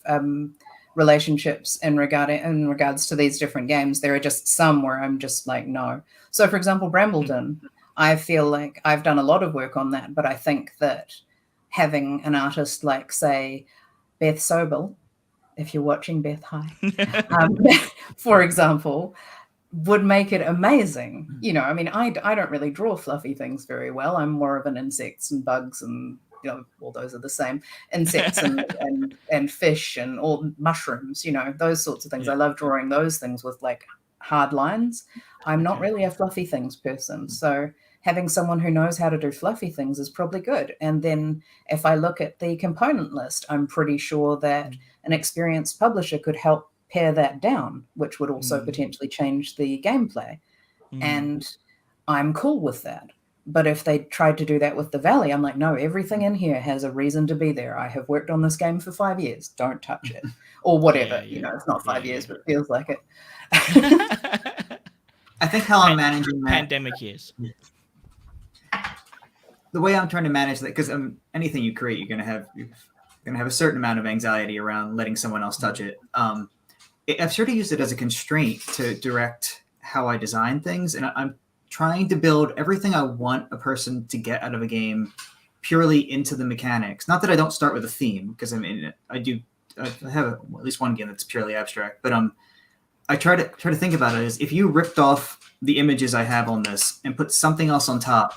relationships in regards to these different games. There are just some where I'm just like, no. So for example, Brambleton, I feel like I've done a lot of work on that, but I think that having an artist like, say, Beth Sobel, if you're watching, Beth, hi, for example, would make it amazing. I mean, I don't really draw fluffy things very well. I'm more of an insects and bugs and, all those are the same, insects and fish and all mushrooms, those sorts of things. Yeah. I love drawing those things with like hard lines. I'm not really a fluffy things person. So having someone who knows how to do fluffy things is probably good. And then if I look at the component list, I'm pretty sure that an experienced publisher could help pare that down, which would also potentially change the gameplay. And I'm cool with that. But if they tried to do that with the Valley, I'm like, no, everything in here has a reason to be there. I have worked on this game for 5 years. Don't touch it. Or whatever. It's not 5 years, but it feels like it. I think how I'm managing that. Pandemic years. The way I'm trying to manage that, because anything you create, you're going to have a certain amount of anxiety around letting someone else touch it. I've sort of used it as a constraint to direct how I design things, and I'm trying to build everything I want a person to get out of a game purely into the mechanics. Not that I don't start with a theme, because I have at least one game that's purely abstract, but I try to think about it as if you ripped off the images I have on this and put something else on top,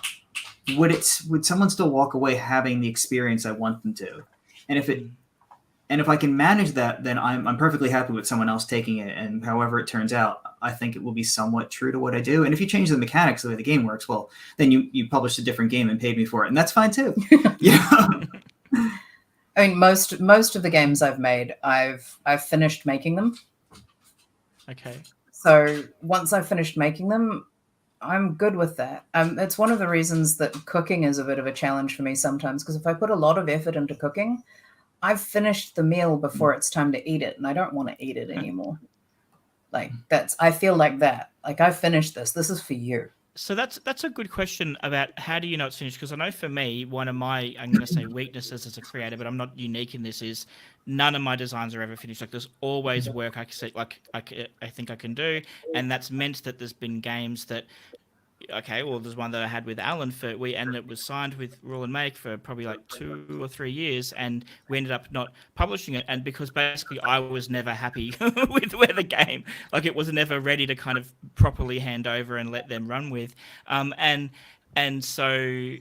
would someone still walk away having the experience I want them to? And if I can manage that, then I'm perfectly happy with someone else taking it. And however it turns out, I think it will be somewhat true to what I do. And if you change the mechanics, the way the game works, well, then you published a different game and paid me for it. And that's fine too. I mean, most of the games I've made, I've finished making them. Okay. So once I've finished making them, I'm good with that. It's one of the reasons that cooking is a bit of a challenge for me sometimes, because if I put a lot of effort into cooking, I've finished the meal before it's time to eat it, and I don't want to eat it anymore. I feel like that. Like, I've finished this. This is for you. So that's a good question about how do you know it's finished? Because I know for me, one of my, I'm going to say weaknesses as a creator, but I'm not unique in this, is none of my designs are ever finished. Like, there's always work I think I can do, and that's meant that there's been games that, okay, well, there's one that I had with Alan and it was signed with Rule and Make for probably like 2 or 3 years, and we ended up not publishing it. And because basically I was never happy with where the game, like, it was never ready to kind of properly hand over and let them run with. And so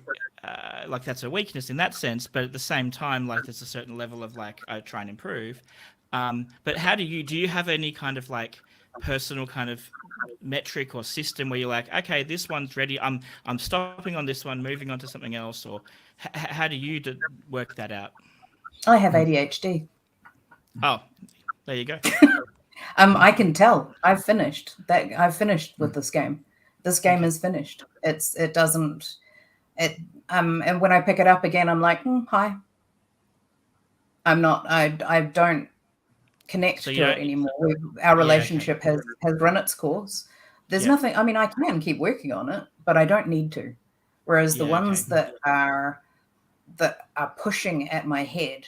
like, that's a weakness in that sense, but at the same time, like, there's a certain level of like, I try and improve. But how do you have any kind of like personal kind of metric or system where you're like, okay, this one's ready, I'm stopping on this one, moving on to something else? Or how do you work that out? I have ADHD. Oh, there you go. I can tell. I've finished with this game. This game is finished. And when I pick it up again, I'm like, hi. I don't connect to it anymore. Our relationship has run its course. There's nothing, I mean, I can keep working on it, but I don't need to. Whereas the ones that are pushing at my head,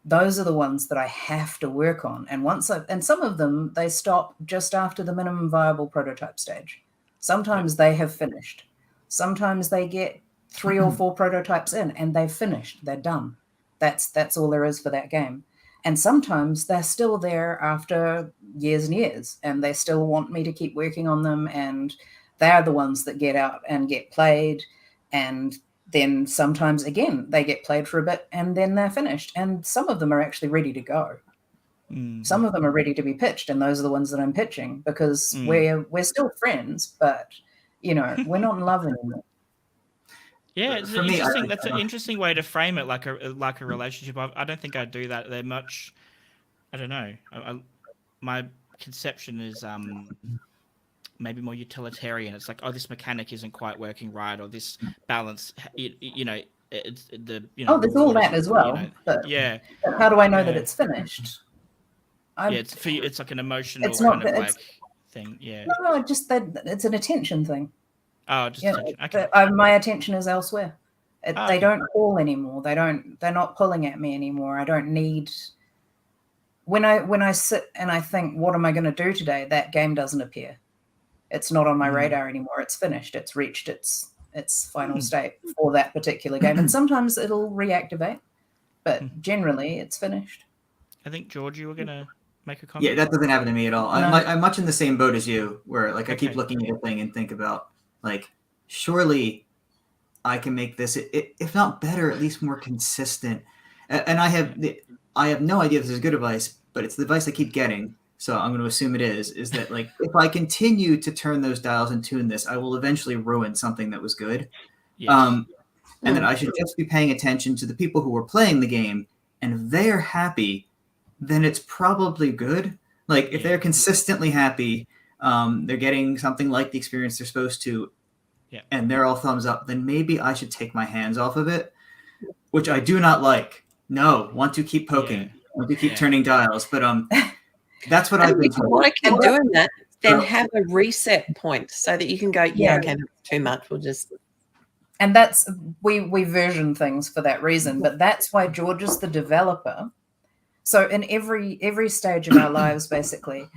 those are the ones that I have to work on. And some of them, they stop just after the minimum viable prototype stage. Sometimes they have finished. Sometimes they get 3 or 4 prototypes in and they've finished. They're done. That's all there is for that game. And sometimes they're still there after years and years, and they still want me to keep working on them. And they're the ones that get out and get played. And then sometimes, again, they get played for a bit and then they're finished. And some of them are actually ready to go. Some of them are ready to be pitched, and those are the ones that I'm pitching, because we're still friends, but, we're not in love anymore. Yeah, it's For an me, interesting. That's an interesting way to frame it, like a relationship. I don't think I do that. They're much. I don't know. My conception is maybe more utilitarian. It's like, oh, this mechanic isn't quite working right, or this balance. It's the Oh, there's all reward that is, as well. But yeah. how do I know that Yeah. it's finished? Yeah, it's for you. It's like an emotional It's not kind of that like thing. Yeah. No, just that it's an attention thing. Oh, just Yeah, attention. Okay. my attention is elsewhere. They okay. don't call anymore. They're not pulling at me anymore. I don't need. When I sit and I think, what am I going to do today? That game doesn't appear. It's not on my radar anymore. It's finished. It's reached its final state for that particular game. And sometimes it'll reactivate, but generally it's finished. I think, George, you were gonna make a comment. Yeah, that doesn't happen to me at all. No. I'm much in the same boat as you, where like I keep Okay. looking at a thing and think about like, surely I can make this, if not better, at least more consistent. And I have no idea if this is good advice, but it's the advice I keep getting, so I'm going to assume it is that like if I continue to turn those dials and tune this, I will eventually ruin something that was good. Yes. And that I should just be paying attention to the people who are playing the game, and if they're happy, then it's probably good. Like if they're consistently happy, they're getting something like the experience they're supposed to, and they're all thumbs up, then maybe I should take my hands off of it, which I do not like. No, want to keep poking, want to keep turning dials, but that's what I've been told. What I can do in that, then have a reset point so that you can go, okay, that's too much. We'll just. And that's we version things for that reason, but that's why George is the developer. So in every stage of our lives, basically,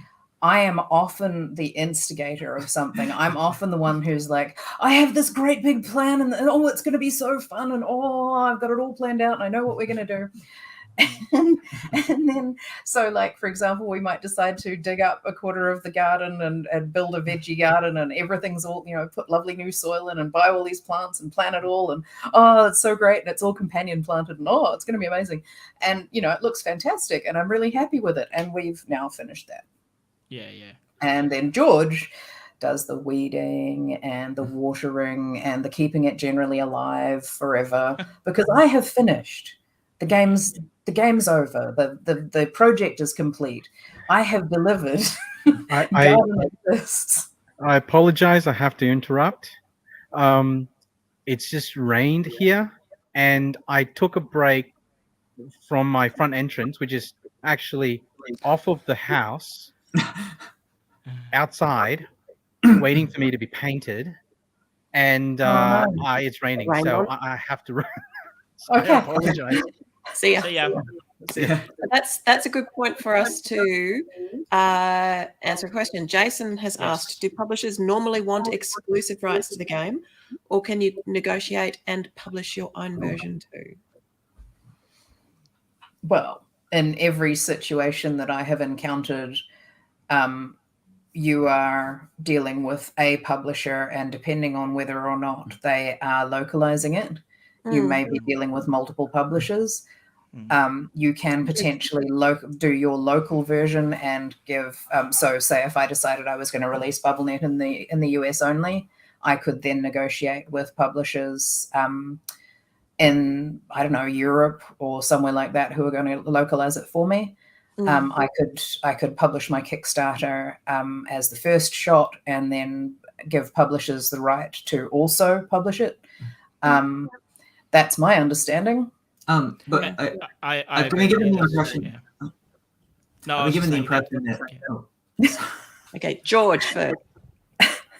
I am often the instigator of something. I'm often the one who's like, I have this great big plan, and oh, it's going to be so fun, and oh, I've got it all planned out, and I know what we're going to do. And then, so like, for example, we might decide to dig up a quarter of the garden and build a veggie garden, and everything's all, put lovely new soil in and buy all these plants and plant it all. And oh, it's so great. And it's all companion planted, and oh, it's going to be amazing. And, it looks fantastic, and I'm really happy with it. And we've now finished that. Yeah. And then George does the weeding and the watering and the keeping it generally alive forever, because I have finished. The game's over. The project is complete. I have delivered. Garden exists. I apologize. I have to interrupt. It's just rained here, and I took a break from my front entrance, which is actually off of the house, outside, waiting for me to be painted, and it's raining, so I have to run. So Okay. I apologize. See ya. See ya. That's a good point for us to answer a question. Jason has asked, do publishers normally want exclusive rights to the game, or can you negotiate and publish your own version too? Well, in every situation that I have encountered, you are dealing with a publisher, and depending on whether or not they are localizing it, you may be dealing with multiple publishers. You can potentially do your local version and give. So, say if I decided I was going to release BubbleNet in the US only, I could then negotiate with publishers in, I don't know, Europe or somewhere like that, who are going to localize it for me. I could publish my Kickstarter as the first shot, and then give publishers the right to also publish it. That's my understanding. But I've been given the impression. Yeah. No, I've been given the impression that. Okay, George first.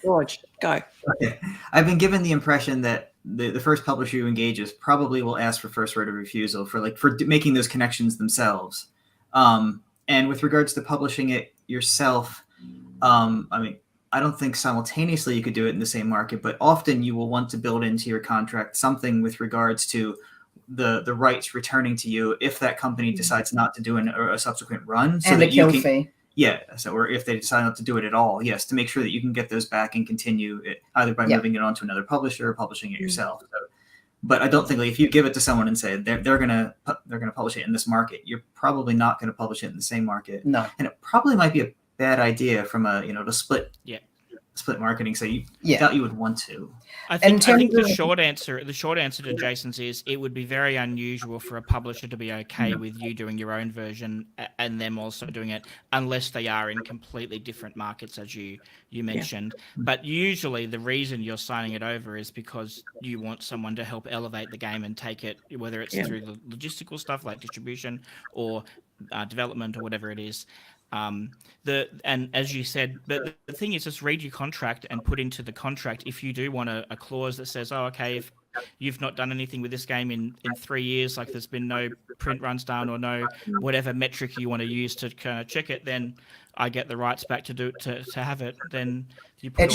George, go. Okay. I've been given the impression that the first publisher who engages probably will ask for first right of refusal for making those connections themselves. And with regards to publishing it yourself, I don't think simultaneously you could do it in the same market, but often you will want to build into your contract something with regards to the rights returning to you if that company decides not to do a subsequent run. So and that a kill you can, fee. Yeah. So, or if they decide not to do it at all, yes, to make sure that you can get those back and continue it either by moving it on to another publisher or publishing it yourself. So, but I don't think if you give it to someone and say they're gonna publish it in this market, you're probably not going to publish it in the same market. No. And it probably might be a bad idea from to split split marketing, so you Yeah. doubt you would want to. I think the of- short answer to Jason's is it would be very unusual for a publisher to be okay with you doing your own version and them also doing it, unless they are in completely different markets, as you mentioned. But usually the reason you're signing it over is because you want someone to help elevate the game and take it, whether it's through the logistical stuff like distribution or development or whatever it is. And as you said, but the thing is, just read your contract and put into the contract if you do want a clause that says, oh, okay, if you've not done anything with this game in 3 years, like there's been no print runs done or no whatever metric you want to use to kind of check it, then I get the rights back to have it. Then you put you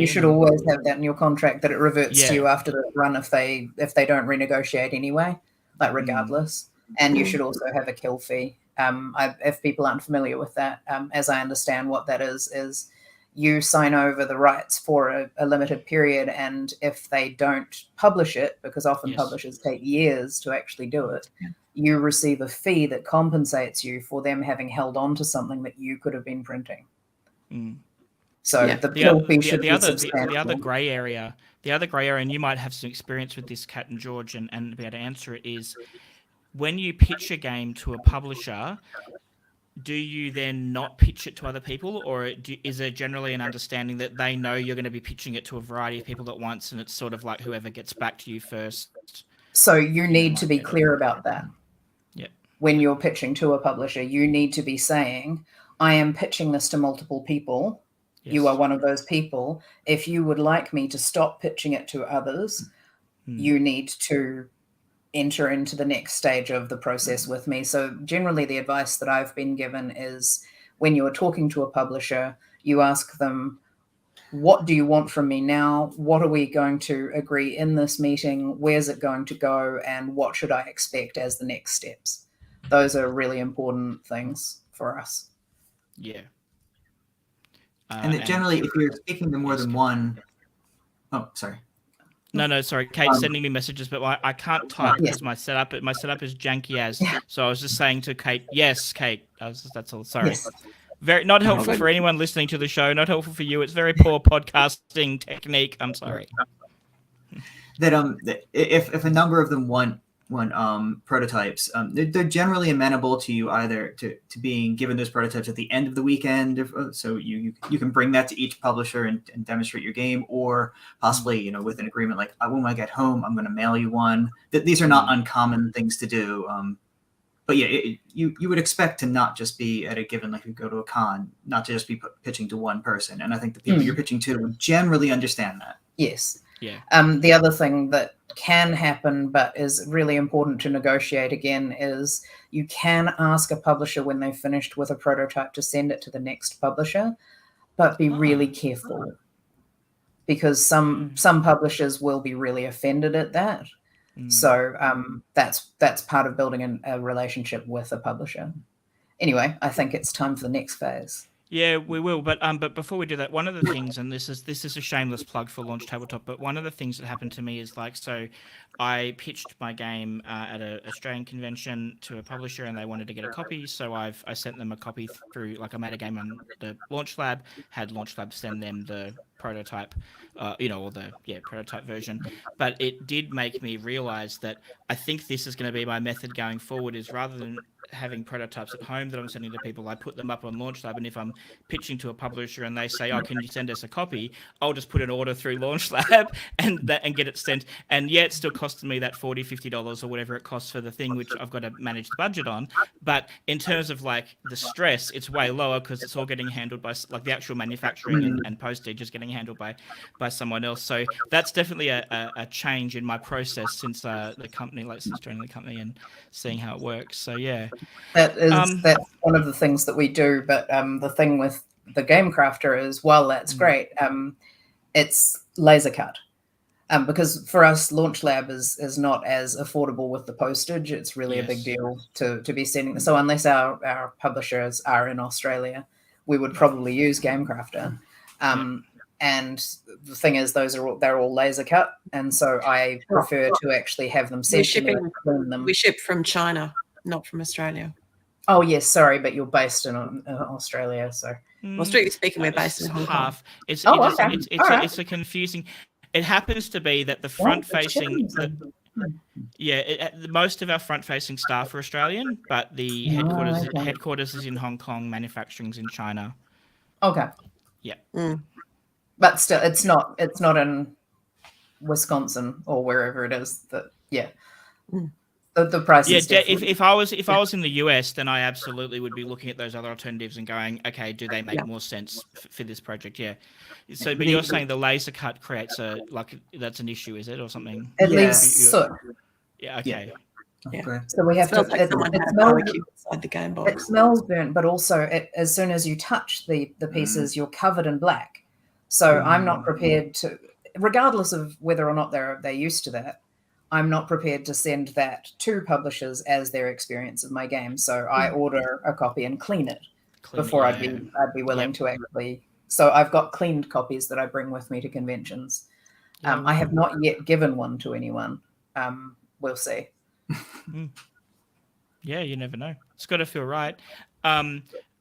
should always have that in your contract, that it reverts to you after the run if they don't renegotiate anyway, like regardless. And you should also have a kill fee. If people aren't familiar with that, as I understand what that is you sign over the rights for a limited period, and if they don't publish it, because often publishers take years to actually do it, you receive a fee that compensates you for them having held on to something that you could have been printing. So the other grey area, and you might have some experience with this, Kat and George, and be able to answer it, is when you pitch a game to a publisher, do you then not pitch it to other people, or is there generally an understanding that they know you're going to be pitching it to a variety of people at once, and it's sort of like whoever gets back to you first? So you need to be clear about that. Yeah. When you're pitching to a publisher, you need to be saying, I am pitching this to multiple people. Yes. You are one of those people. If you would like me to stop pitching it to others, you need to enter into the next stage of the process with me. So generally the advice that I've been given is, when you are talking to a publisher, you ask them, what do you want from me now? What are we going to agree in this meeting? Where's it going to go? And what should I expect as the next steps? Those are really important things for us. Yeah. And generally, if you're speaking to more than one, sorry. No, sorry. Kate's sending me messages, but I can't type because my setup is janky as. So I was just saying to Kate, yes, Kate. That's all. Sorry. Yes. Very not helpful for anyone listening to the show. Not helpful for you. It's very poor podcasting technique. I'm sorry. That if a number of them want prototypes, they're generally amenable to you either to being given those prototypes at the end of the weekend, so you can bring that to each publisher and demonstrate your game, or possibly with an agreement like, when I get home I'm going to mail you one. These are not uncommon things to do, but yeah, you would expect to not just be at a given, like you go to a con, not to just be pitching to one person, and I think the people you're pitching to would generally understand that. Yes. Yeah. The other thing that can happen, but is really important to negotiate again, is you can ask a publisher when they've finished with a prototype to send it to the next publisher, but be really careful, because some publishers will be really offended at that. So that's part of building a relationship with a publisher. Anyway, I think it's time for the next phase. Yeah, we will. But before we do that, one of the things, and this is a shameless plug for Launch Tabletop, but one of the things that happened to me is so I pitched my game at an Australian convention to a publisher, and they wanted to get a copy. So I sent them a copy through, I made a game on the Launch Lab, had Launch Lab send them the prototype, or the prototype version. But it did make me realize that I think this is going to be my method going forward, is rather than having prototypes at home that I'm sending to people, I put them up on Launch Lab, and if I'm pitching to a publisher and they say, oh, can you send us a copy, I'll just put an order through Launch Lab and get it sent. And it still costed me that $40-50 or whatever it costs for the thing, which I've got to manage the budget on. But in terms of the stress, it's way lower, because it's all getting handled by the actual manufacturing and postage is getting handled by someone else. So that's definitely a change in my process since the company, since joining the company and seeing how it works. So yeah. That's one of the things that we do, but the thing with the Game Crafter is, while that's great, it's laser cut, because for us Launch Lab is not as affordable with the postage. It's really a big deal to be sending. So unless our publishers are in Australia, we would probably use Game Crafter. And the thing is, they're all laser cut, and so I prefer to actually have them sent. We ship from China, not from Australia. Oh yes, sorry, but you're based in Australia, so Well, strictly speaking, we're based in It's Hong Kong. half. It's Oh, it is, okay. it's All right. it's a confusing. It happens to be that the Well, front it's facing. Shepparton. Most of our front facing staff are Australian, but the headquarters okay. headquarters is in Hong Kong, manufacturing's in China. Okay. Yeah. But still, it's not in Wisconsin or wherever it is. That the price Yeah, is different. if I was in the US, then I absolutely would be looking at those other alternatives and going, okay, do they make more sense for this project? Yeah. So, but you're saying the laser cut creates that's an issue, is it, or something? It Yeah. leaves soot. Yeah. Okay. Yeah. Okay. So we have to. Smells like someone had a barbecue inside the game It box. smells burnt, but also as soon as you touch the pieces, you're covered in black. So I'm not prepared to, regardless of whether or not they're used to that, I'm not prepared to send that to publishers as their experience of my game. So I order a copy and clean it before I'd be willing to actually. So I've got cleaned copies that I bring with me to conventions. I have not yet given one to anyone. We'll see. Yeah, you never know. It's got to feel right.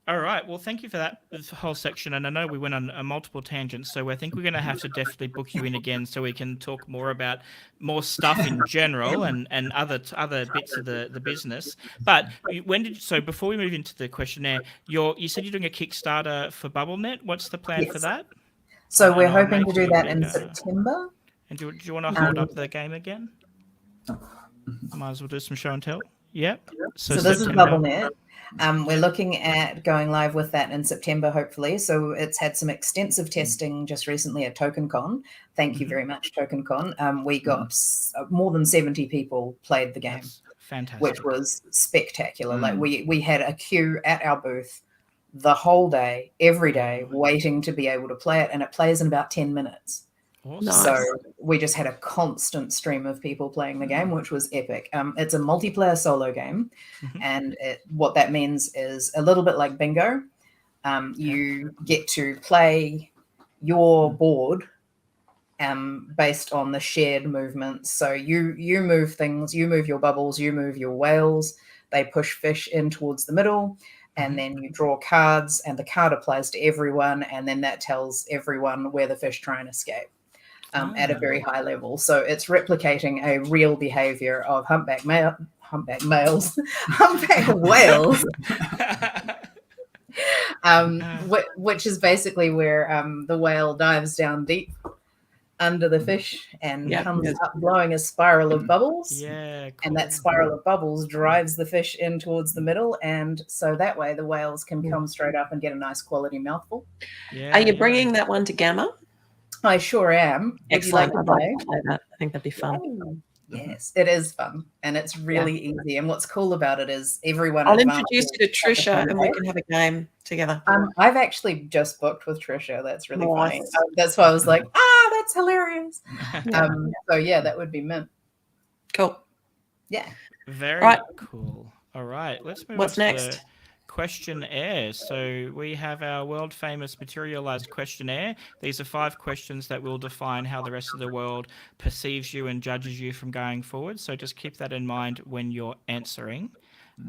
All right. Well, thank you for that whole section. And I know we went on a multiple tangents, so I think we're going to have to definitely book you in again so we can talk more about more stuff in general and other bits of the business. But before we move into the questionnaire, you said you're doing a Kickstarter for BubbleNet. What's the plan for that? So we're And I'll hoping to make do you a that bit, in September. And do you want to hold up the game again? Might as well do some show and tell. Yep. So this is BubbleNet. We're looking at going live with that in September, hopefully. So it's had some extensive testing just recently at TokenCon. Thank you very much, TokenCon. We got more than 70 people played the game. That's fantastic. Which was spectacular. Like we had a queue at our booth the whole day, every day, waiting to be able to play it, and it plays in about 10 minutes. Awesome. So we just had a constant stream of people playing the game, which was epic. It's a multiplayer solo game, and what that means is a little bit like bingo. You get to play your board based on the shared movements. So you move things, you move your bubbles, you move your whales. They push fish in towards the middle, and then you draw cards, and the card applies to everyone, and then that tells everyone where the fish try and escape. At a very high level. So it's replicating a real behavior of humpback whales, which is basically where the whale dives down deep under the fish and comes up blowing a spiral of bubbles. Yeah, cool. And that spiral of bubbles drives the fish in towards the middle, and so that way the whales can come straight up and get a nice quality mouthful. Are you bringing that one to Gamma? I sure am. Excellent. I'd like to play that. I think that'd be fun. Yes, it is fun, and it's really easy. And what's cool about it is everyone. I'll introduce you to Trisha, and we can have a game together. I've actually just booked with Trisha. That's really funny. Nice. That's why I was like, that's hilarious. So yeah, that would be mint. Cool. Yeah. Very cool. All right, let's move. What's on to next? the questionnaire. So we have our world famous Materialise questionnaire. These are 5 questions that will define how the rest of the world perceives you and judges you from going forward. So just keep that in mind when you're answering,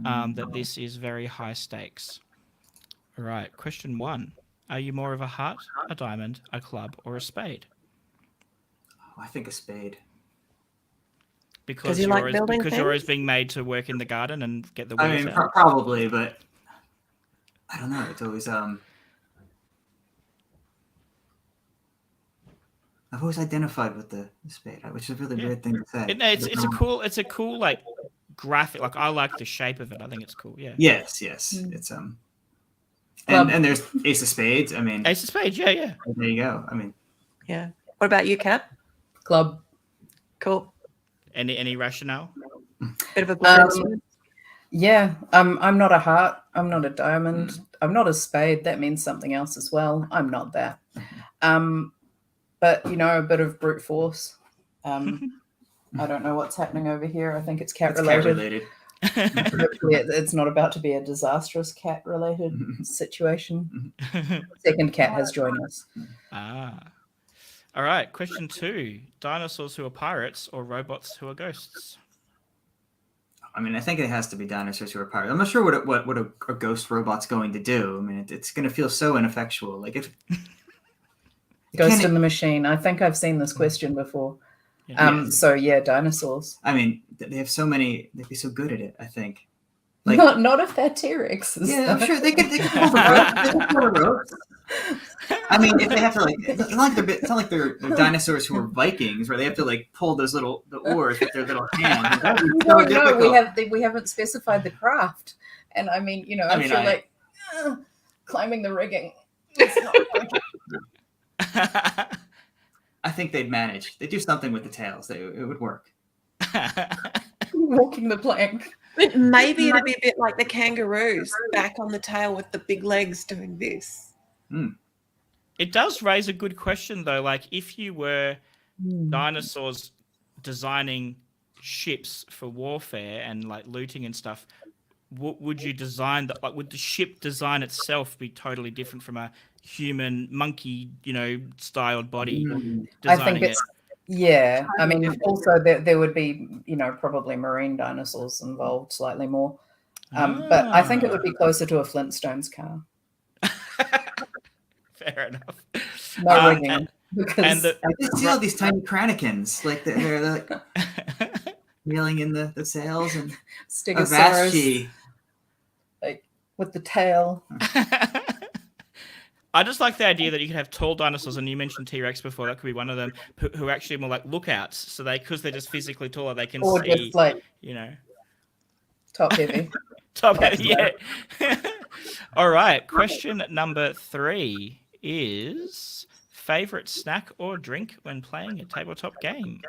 that this is very high stakes. All right, question 1. Are you more of a heart, a diamond, a club, or a spade? I think a spade. Because you you're like always, building because you're always things? being made to work in the garden and get the I weeds mean, out. probably, but I don't know. It's always I've always identified with the spade, which is a really weird thing to say. It's a cool like graphic. Like I like the shape of it. I think it's cool. Yeah. Yes. It's and there's Ace of Spades. I mean, Ace of Spades. Yeah. There you go. I mean, Yeah. What about you, Kat? Club. Cool. Any rationale? Bit of a blend. Yeah. I'm not a heart. I'm not a diamond. I'm not a spade. That means something else as well. I'm not that. But a bit of brute force. I don't know what's happening over here. I think it's cat related. Hopefully it's not about to be a disastrous cat related situation. Second cat has joined us. All right, question 2. Dinosaurs who are pirates or robots who are ghosts? I mean, I think it has to be dinosaurs who are powered. I'm not sure what a ghost robot's going to do. I mean, it's going to feel so ineffectual. Like if Ghost in the Machine. I think I've seen this question before. Yeah. So yeah, dinosaurs. I mean, they have so many. They'd be so good at it. I think. Not if they're T-Rexes. Yeah, I'm sure they could pull the rope. They could pull the ropes. I mean, if they have to it's not like they're dinosaurs who are Vikings, where they have to pull the oars with their little hands. That would be so difficult. We haven't specified the craft, and I mean, I'm sure climbing the rigging. It's not I think they'd manage. They do something with the tails. It would work. Walking the plank. But maybe it'll be a bit like the kangaroos, back on the tail with the big legs doing this. It does raise a good question, though. Like, if you were dinosaurs designing ships for warfare and looting and stuff, would you design that? Like, would the ship design itself be totally different from a human monkey, styled body? I think it's. Yeah, I mean, also there would be, probably marine dinosaurs involved slightly more. But I think it would be closer to a Flintstones car. Fair enough. No rigging. And I just see all these tiny cranakins, they're reeling in the sails and Stegosaurus, with the tail. I just like the idea that you could have tall dinosaurs, and you mentioned T-Rex before. That could be one of them, who actually are more like lookouts. So because they're just physically taller, they can see. Just top heavy. Top heavy, yeah. All right. Question number 3 is favorite snack or drink when playing a tabletop game.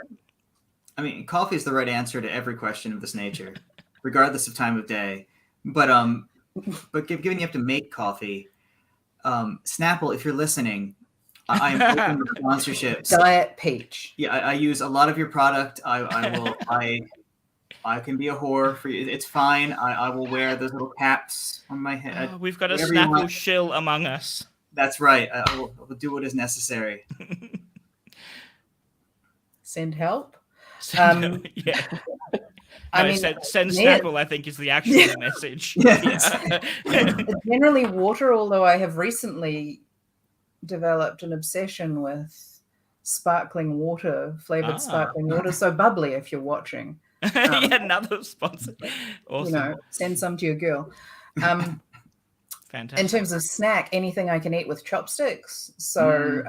I mean, coffee is the right answer to every question of this nature, regardless of time of day. But given you have to make coffee. Snapple, if you're listening, I'm open to sponsorships. Diet Peach. Yeah, I use a lot of your product. I can be a whore for you. It's fine. I will wear those little caps on my head. We've got a Snapple shill among us. That's right. I will do what is necessary. Send help. Yeah. Send yeah. Snapple, I think, is the actual message. Yes. Yeah. Generally water, although I have recently developed an obsession with sparkling water, flavored sparkling water. So bubbly, if you're watching. Another sponsor. Awesome. Send some to your girl. Fantastic. In terms of snack, anything I can eat with chopsticks. So,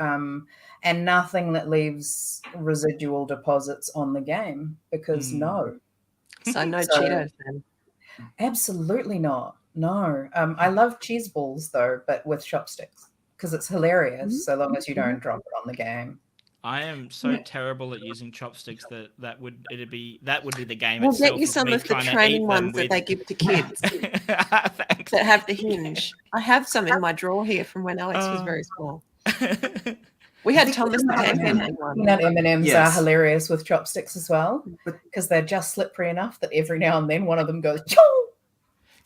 and nothing that leaves residual deposits on the game, because no. So no Cheetos then? Absolutely not. No. I love cheese balls though, but with chopsticks, because it's hilarious so long as you don't drop it on the game. I am so terrible at using chopsticks that would be the game We'll itself. get you some of the training ones that they give to kids Thanks. that have the hinge. I have some in my drawer here from when Alex was very small. We had Thomas the Tank Engine one. Peanut M&Ms are hilarious with chopsticks as well, because they're just slippery enough that every now and then one of them goes, chong!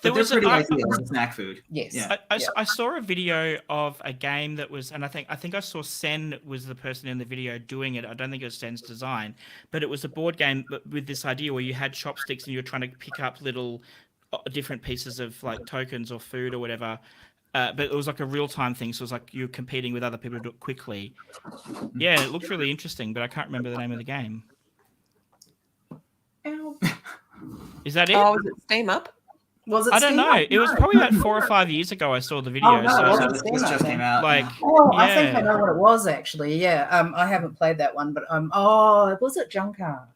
They're pretty ideal as snack food. Yes. Yeah. I saw a video of a game that was, and I think I saw Sen was the person in the video doing it. I don't think it was Sen's design, but it was a board game with this idea where you had chopsticks and you were trying to pick up little different pieces of tokens or food or whatever. But it was like a real-time thing, so it was like you're competing with other people to do it quickly. Yeah, it looked really interesting, but I can't remember the name of the game. Ow. Is that it? Oh, was it Steam Up? Was it I don't Steam know. Up? It was probably about 4 or 5 years ago I saw the video. Oh, no, so it it was wasn't This just came out. like, I think I know what it was actually. Yeah. I haven't played that one, but was it Junkard?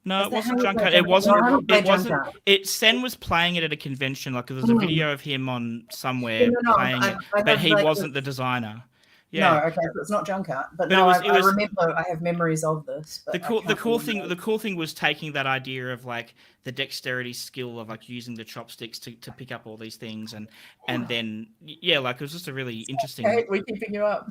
no, it wasn't Junkard? Junkard. It wasn't. No, I haven't played It wasn't. Junkard. Sen was playing it at a convention. Like there was a video of him on somewhere No, playing it, I but have, he wasn't the designer. Yeah. No, okay, so it's not Junkard. But But no, it was- I remember. I have memories of this. But The cool thing was taking that idea of the dexterity skill of using the chopsticks to pick up all these things and then it was just a really interesting. Okay, we're keeping you up.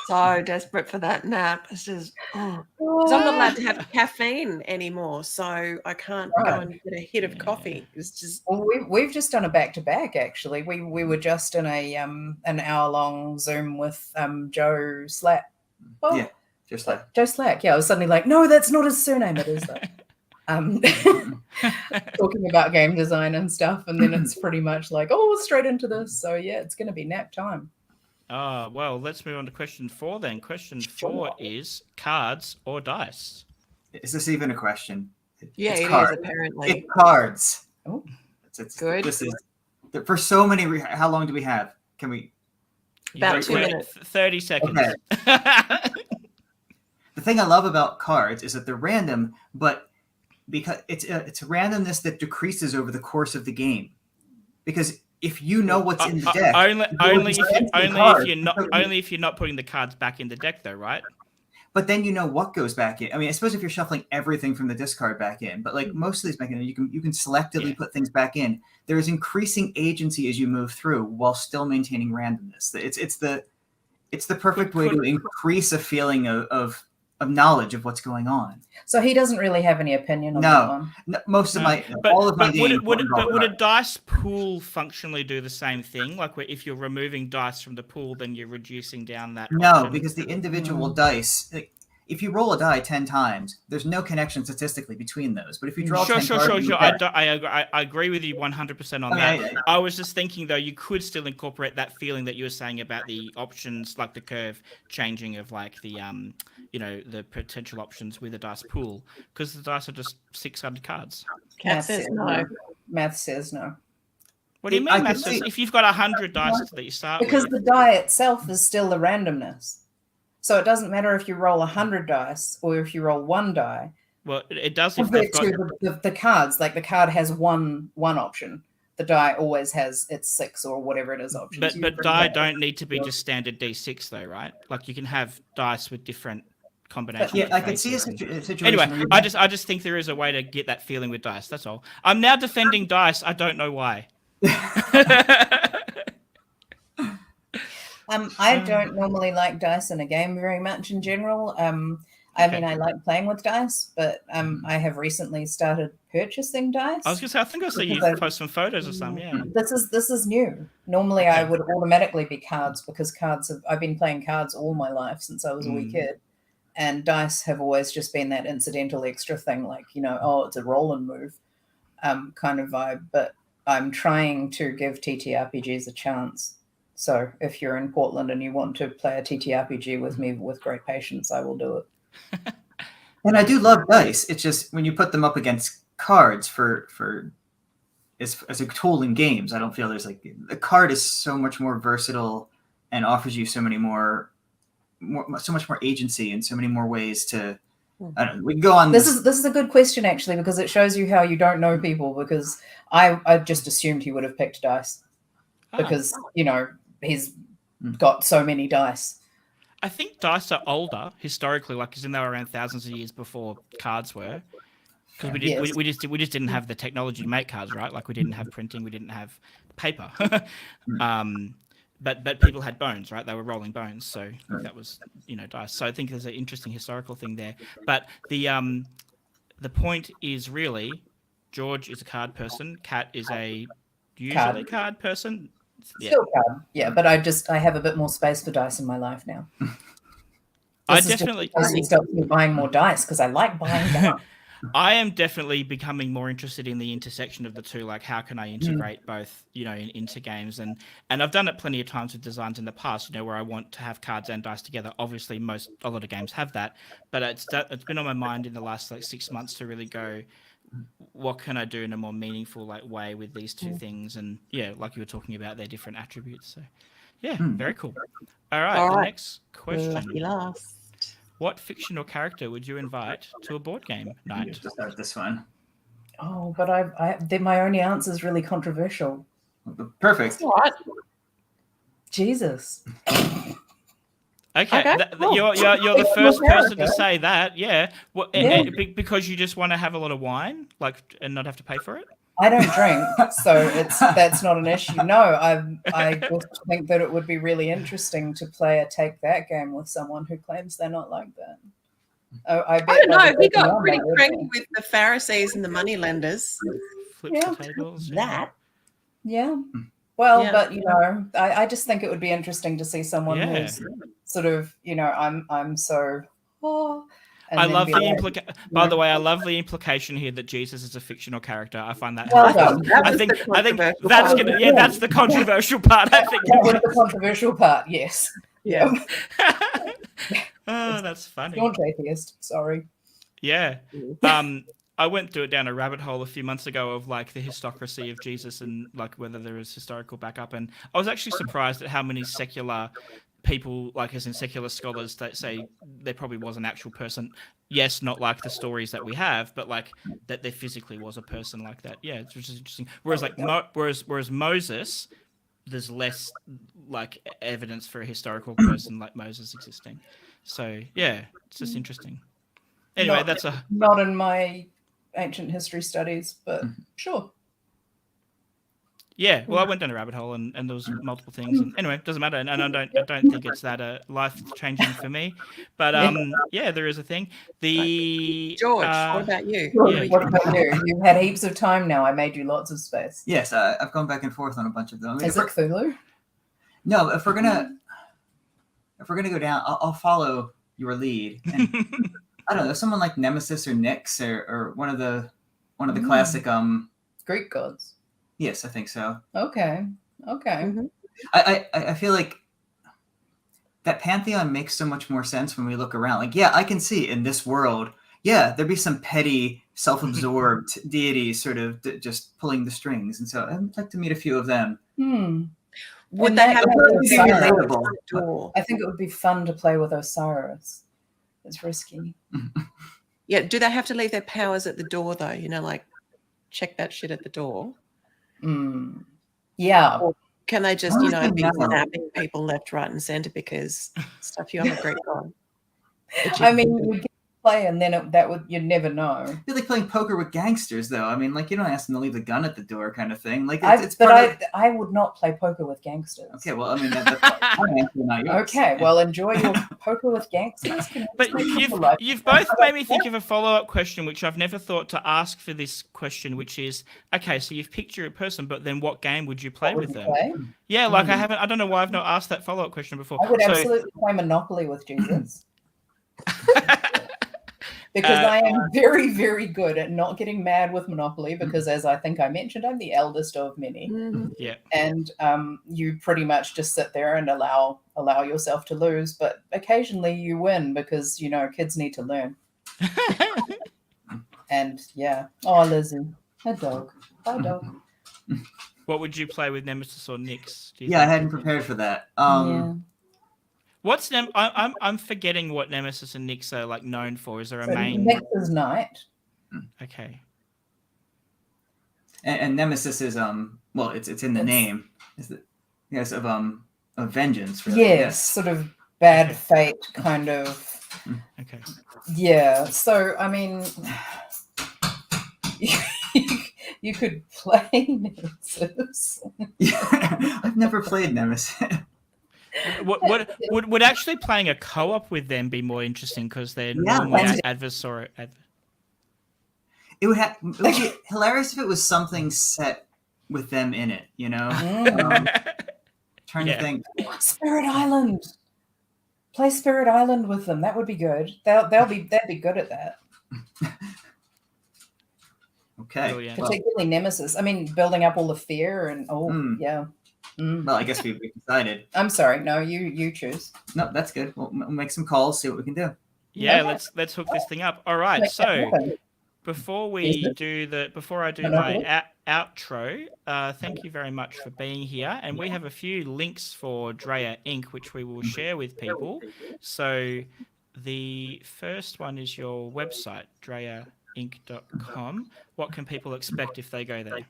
So desperate for that nap. It's just, because I'm not allowed to have caffeine anymore, so I can't go and get a hit of coffee. It's just. Well, we've just done a back-to-back, actually. We were just in a an hour-long Zoom with Joe Slack. Oh, Yeah, just like Joe Slack. Yeah, I was suddenly like, no, that's not his surname. It is though. talking about game design and stuff, and then it's pretty much like, oh, straight into this. So yeah, it's going to be nap time. Well, let's move on to question 4 then. Question 4 is cards or dice? Is this even a question? Yeah, It's it is cards. apparently. It's cards. Oh, good. This is for so many. How long do we have? Can we? About 2 minutes. 30 seconds. Okay. The thing I love about cards is that they're random, but because it's a randomness that decreases over the course of the game. Because if you know what's in the deck, only if you're not putting the cards back in the deck, though, right? But then you know what goes back in. I mean, I suppose if you're shuffling everything from the discard back in, but like most of these mechanisms, you can selectively put things back in. There is increasing agency as you move through while still maintaining randomness. It's the perfect way to increase a feeling of knowledge of what's going on. so he doesn't really have any opinion on that one. No, most of all of my games. Would a dice pool functionally do the same thing? Like, where if you're removing dice from the pool, then you're reducing down that. No, option? because the individual dice, like, if you roll a die 10 times, there's no connection statistically between those. But if you draw 10 cards, I agree with you 100% on that. Yeah. I was just thinking, though, you could still incorporate that feeling that you were saying about the options, like the curve changing of like the the potential options with a dice pool, because the dice are just 600 cards. Cat says no. Math says no. What do you mean, Matt? If you've got 100 dice that you start Because with, the die itself is still the randomness. So it doesn't matter if you roll 100 dice or if you roll 1 die. well, it does if Compared they've got. to the cards, like the card has one option. The die always has its 6 or whatever it is options. But die don't need to be just standard D6 though, right? Like you can have dice with different combinations. yeah, of I can see a faces. situation. Anyway, where you- I just think there is a way to get that feeling with dice. That's all. I'm now defending dice. I don't know why. I don't normally like dice in a game very much in general. I mean, I like playing with dice, but I have recently started purchasing dice. I was gonna say, I think I saw you Because post some photos or something. Yeah. This is new. Normally, I would automatically be cards because I've been playing cards all my life since I was a wee kid, and dice have always just been that incidental extra thing, like it's a roll and move, kind of vibe. But I'm trying to give TTRPGs a chance. So if you're in Portland and you want to play a TTRPG with me with great patience, I will do it. And I do love dice. It's just when you put them up against cards for as a tool in games, I don't feel there's like the card is so much more versatile and offers you so many so much more agency and so many more ways to. I don't know, we can go on. This is a good question actually, because it shows you how you don't know people. Because I just assumed he would have picked dice because he's got so many dice. I think dice are older historically, like, because they were around thousands of years before cards were. Because we just didn't have the technology to make cards, right? Like we didn't have printing, we didn't have paper. But people had bones, right? They were rolling bones, so that was dice. So I think there's an interesting historical thing there. But the point is really, George is a card person. Kat is usually card person. Still card, yeah. But I have a bit more space for dice in my life now. I definitely stopped me buying more dice because I like buying dice. I am definitely becoming more interested in the intersection of the two. Like, how can I integrate both, into games? And I've done it plenty of times with designs in the past, where I want to have cards and dice together. Obviously, a lot of games have that, but it's been on my mind in the last 6 months to really go, what can I do in a more meaningful way with these two things? And like you were talking about, their different attributes. So very cool. All right, the next question. Lucky last. What fictional character would you invite to a board game night? Just start this one. Oh, but my only answer is really controversial. Perfect. What? Jesus. Okay. Cool. You're the first person to say that. Yeah. Well, because you just want to have a lot of wine, and not have to pay for it. I don't drink, so that's not an issue. No, I just think that it would be really interesting to play a take that game with someone who claims they're not like that. I don't know. He got pretty cranky with the Pharisees and the moneylenders. Flip the tables. That. Yeah. Well, but I just think it would be interesting to see someone who's sort of, I'm so. Oh. and I then love be the like, By the way, I love the implication here that Jesus is a fictional character. I find that Well hilarious. done. That I was think the I think controversial that's part. gonna that's the controversial part. I think. That was the controversial part. Yes. Yeah. Oh, that's funny. Staunch atheist. Sorry. Yeah. Mm. I went through it down a rabbit hole a few months ago of like the historicity of Jesus and like whether there is historical backup, and I was actually surprised at how many secular people, like as in secular scholars, that say there probably was an actual person. Yes, not like the stories that we have, but like that there physically was a person like that. Yeah, it's which is interesting. Whereas like whereas Moses, there's less like evidence for a historical person like Moses existing. So yeah, it's just interesting. Anyway, Not- that's a Not in my ancient history studies, but sure. yeah. Well, I went down a rabbit hole and there was multiple things. And anyway, it doesn't matter. And I don't think it's that life changing for me. But yeah, there is a thing. The George, what about you? Yeah. What about you? You've had heaps of time now. I made you lots of space. Yes, I've gone back and forth on a bunch of them. I mean, Is it Cthulhu? no, if we're gonna go down, I'll follow your lead. And I don't know, someone like Nemesis or Nyx or one of the classic. Greek gods. Yes, I think so. Okay. Mhm. I feel like that pantheon makes so much more sense when we look around. Like, yeah, I can see in this world, yeah, there'd be some petty, self-absorbed deities sort of just pulling the strings. And so I'd like to meet a few of them. Would And they that have would be a relatable. door? I think it would be fun to play with Osiris. It's risky. Yeah. Do they have to leave their powers at the door though? You know, like check that shit at the door. Yeah. Or can they just, Honestly, be no. snapping people left, right, and centre because stuff you on the Greek god? I mean, you get to play, and then you'd never know. I feel like playing poker with gangsters, though. I mean, like, you don't ask them to leave the gun at the door kind of thing. Like, I would not play poker with gangsters. Okay, well, I mean, that's my answer, not yours. Okay, well, enjoy your poker with gangsters. But you've both made me think of a follow-up question, which I've never thought to ask for this question, which is, okay, so you've picked your person, but then what game would you play with them? Yeah, like I don't know why I've not asked that follow-up question before. I would absolutely play Monopoly with Jesus. Because I am very, very good at not getting mad with Monopoly because, as I think I mentioned, I'm the eldest of many. Mhm. Yeah. And you pretty much just sit there and allow yourself to lose. But occasionally you win because, kids need to learn. And, yeah. Oh, Lizzie. A dog. Bye, dog. What would you play with Nemesis or Nyx? Yeah, I hadn't prepared for that. Yeah. What's I'm forgetting what Nemesis and Nyx are like known for. Is there a So main? Nyx is night. Okay. And Nemesis is well, it's in the name. Is it? Yes, of vengeance. Really. Yes, sort of bad fate kind of. Okay. Yeah. So I mean, you could play Nemesis. Yeah, I've never played Nemesis. What would actually playing a co-op with them be more interesting because they're normally adversarial. It would be hilarious if it was something set with them in it. Trying to think. Spirit Island. Play Spirit Island with them. That would be good. They'd be good at that. Okay. Brilliant. Particularly Nemesis. I mean, building up all the fear and yeah. Well, I guess we decided. I'm sorry. No, you choose. No, that's good. We'll make some calls, see what we can do. Yeah, Okay. let's hook this thing up. All right. Make that So happen. before I do my outro, thank you very much for being here. And we have a few links for Drayer Ink, which we will share with people. So the first one is your website, drayerink.com. What can people expect if they go there?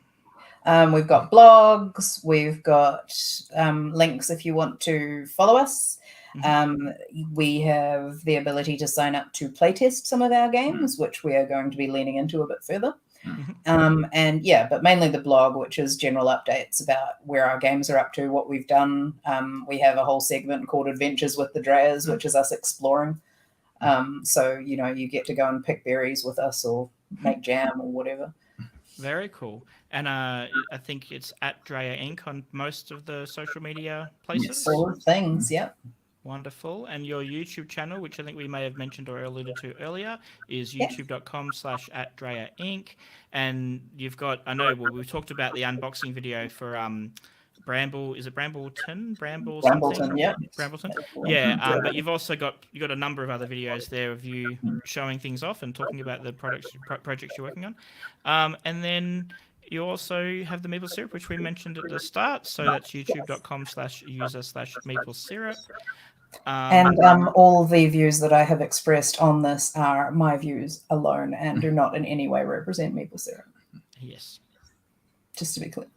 We've got blogs. We've got links if you want to follow us. We have the ability to sign up to playtest some of our games, which we are going to be leaning into a bit further. And yeah, but mainly the blog, which is general updates about where our games are up to, what we've done. We have a whole segment called Adventures with the Drayers, which is us exploring. So, you get to go and pick berries with us or make jam or whatever. Very cool. And I think it's at Drayer Ink on most of the social media places. All the things, yeah. Wonderful. And your YouTube channel, which I think we may have mentioned or alluded to earlier, is Yes. youtube.com/@Drayer Ink. And you've got, I know, well, we've talked about the unboxing video for Bramble. Is it Brambleton? Brambleton, yeah. Brambleton. Yeah. But you've also got a number of other videos there of you showing things off and talking about the projects you're working on. And then you also have the maple syrup, which we mentioned at the start. So that's youtube.com/user/maple syrup. And all the views that I have expressed on this are my views alone and do not in any way represent maple syrup. Yes. Just to be clear.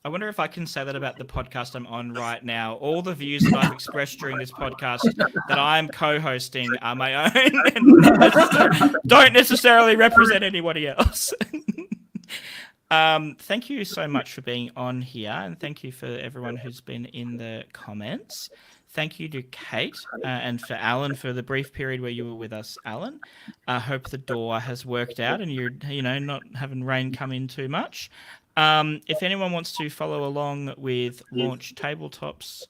I wonder if I can say that about the podcast I'm on right now. All the views that I've expressed during this podcast that I'm co-hosting are my own and don't necessarily represent anybody else. Thank you so much for being on here, and thank you for everyone who's been in the comments. Thank you to Kate and for Alan for the brief period where you were with us, Alan. I hope the door has worked out and you're not having rain come in too much. If anyone wants to follow along with Launch Tabletop's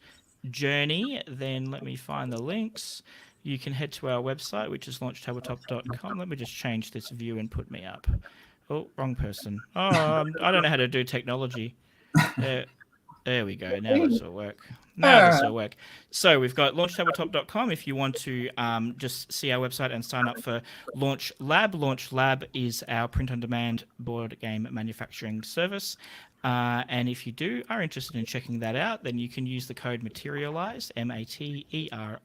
journey, then let me find the links. You can head to our website, which is launchtabletop.com. Let me just change this view and put me up. Oh, wrong person. Oh, I don't know how to do technology. There we go. Now this will work. So we've got launchtabletop.com if you want to just see our website and sign up for Launch Lab. Launch Lab is our print-on-demand board game manufacturing service. And if you are interested in checking that out, then you can use the code Materialise, Materialise,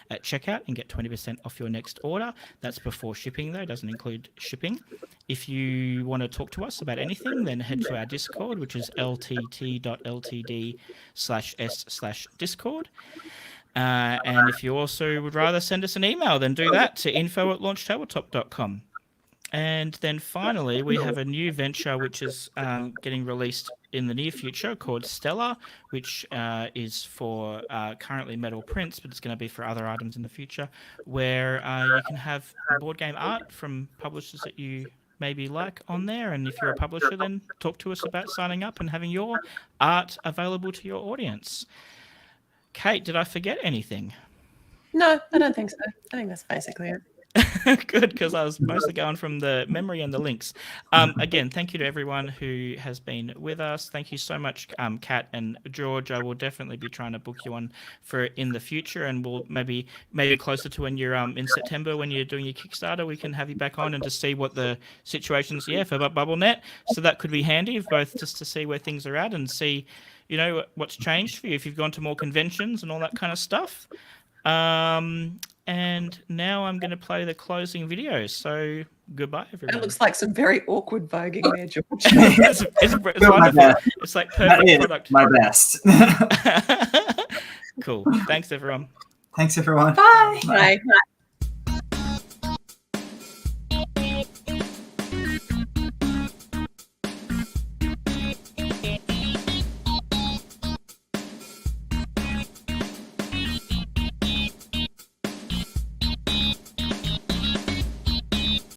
at checkout and get 20% off your next order. That's before shipping, though. It doesn't include shipping. If you want to talk to us about anything, then head to our Discord, which is ltt.ltd/s/discord. And if you also would rather send us an email, then do that to info@launchtabletop.com. And then finally, we have a new venture which is getting released in the near future called Stellar, which is for currently metal prints, but it's going to be for other items in the future, where you can have board game art from publishers that you maybe like on there. And if you're a publisher, then talk to us about signing up and having your art available to your audience. Kate, did I forget anything? No, I don't think so. I think that's basically it. Good, because I was mostly going from the memory and the links. Again, thank you to everyone who has been with us. Thank you so much, Kat and George. I will definitely be trying to book you on for in the future, and we'll maybe closer to when you're in September when you're doing your Kickstarter, we can have you back on and just see what the situation's for BubbleNet. So that could be handy, both just to see where things are at and see, what's changed for you if you've gone to more conventions and all that kind of stuff. And now I'm going to play the closing video. So goodbye, everyone. It looks like some very awkward voguing there, George. it's wonderful. It's like perfect product. My best. Cool. Thanks, everyone. Thanks, everyone. Bye. Bye.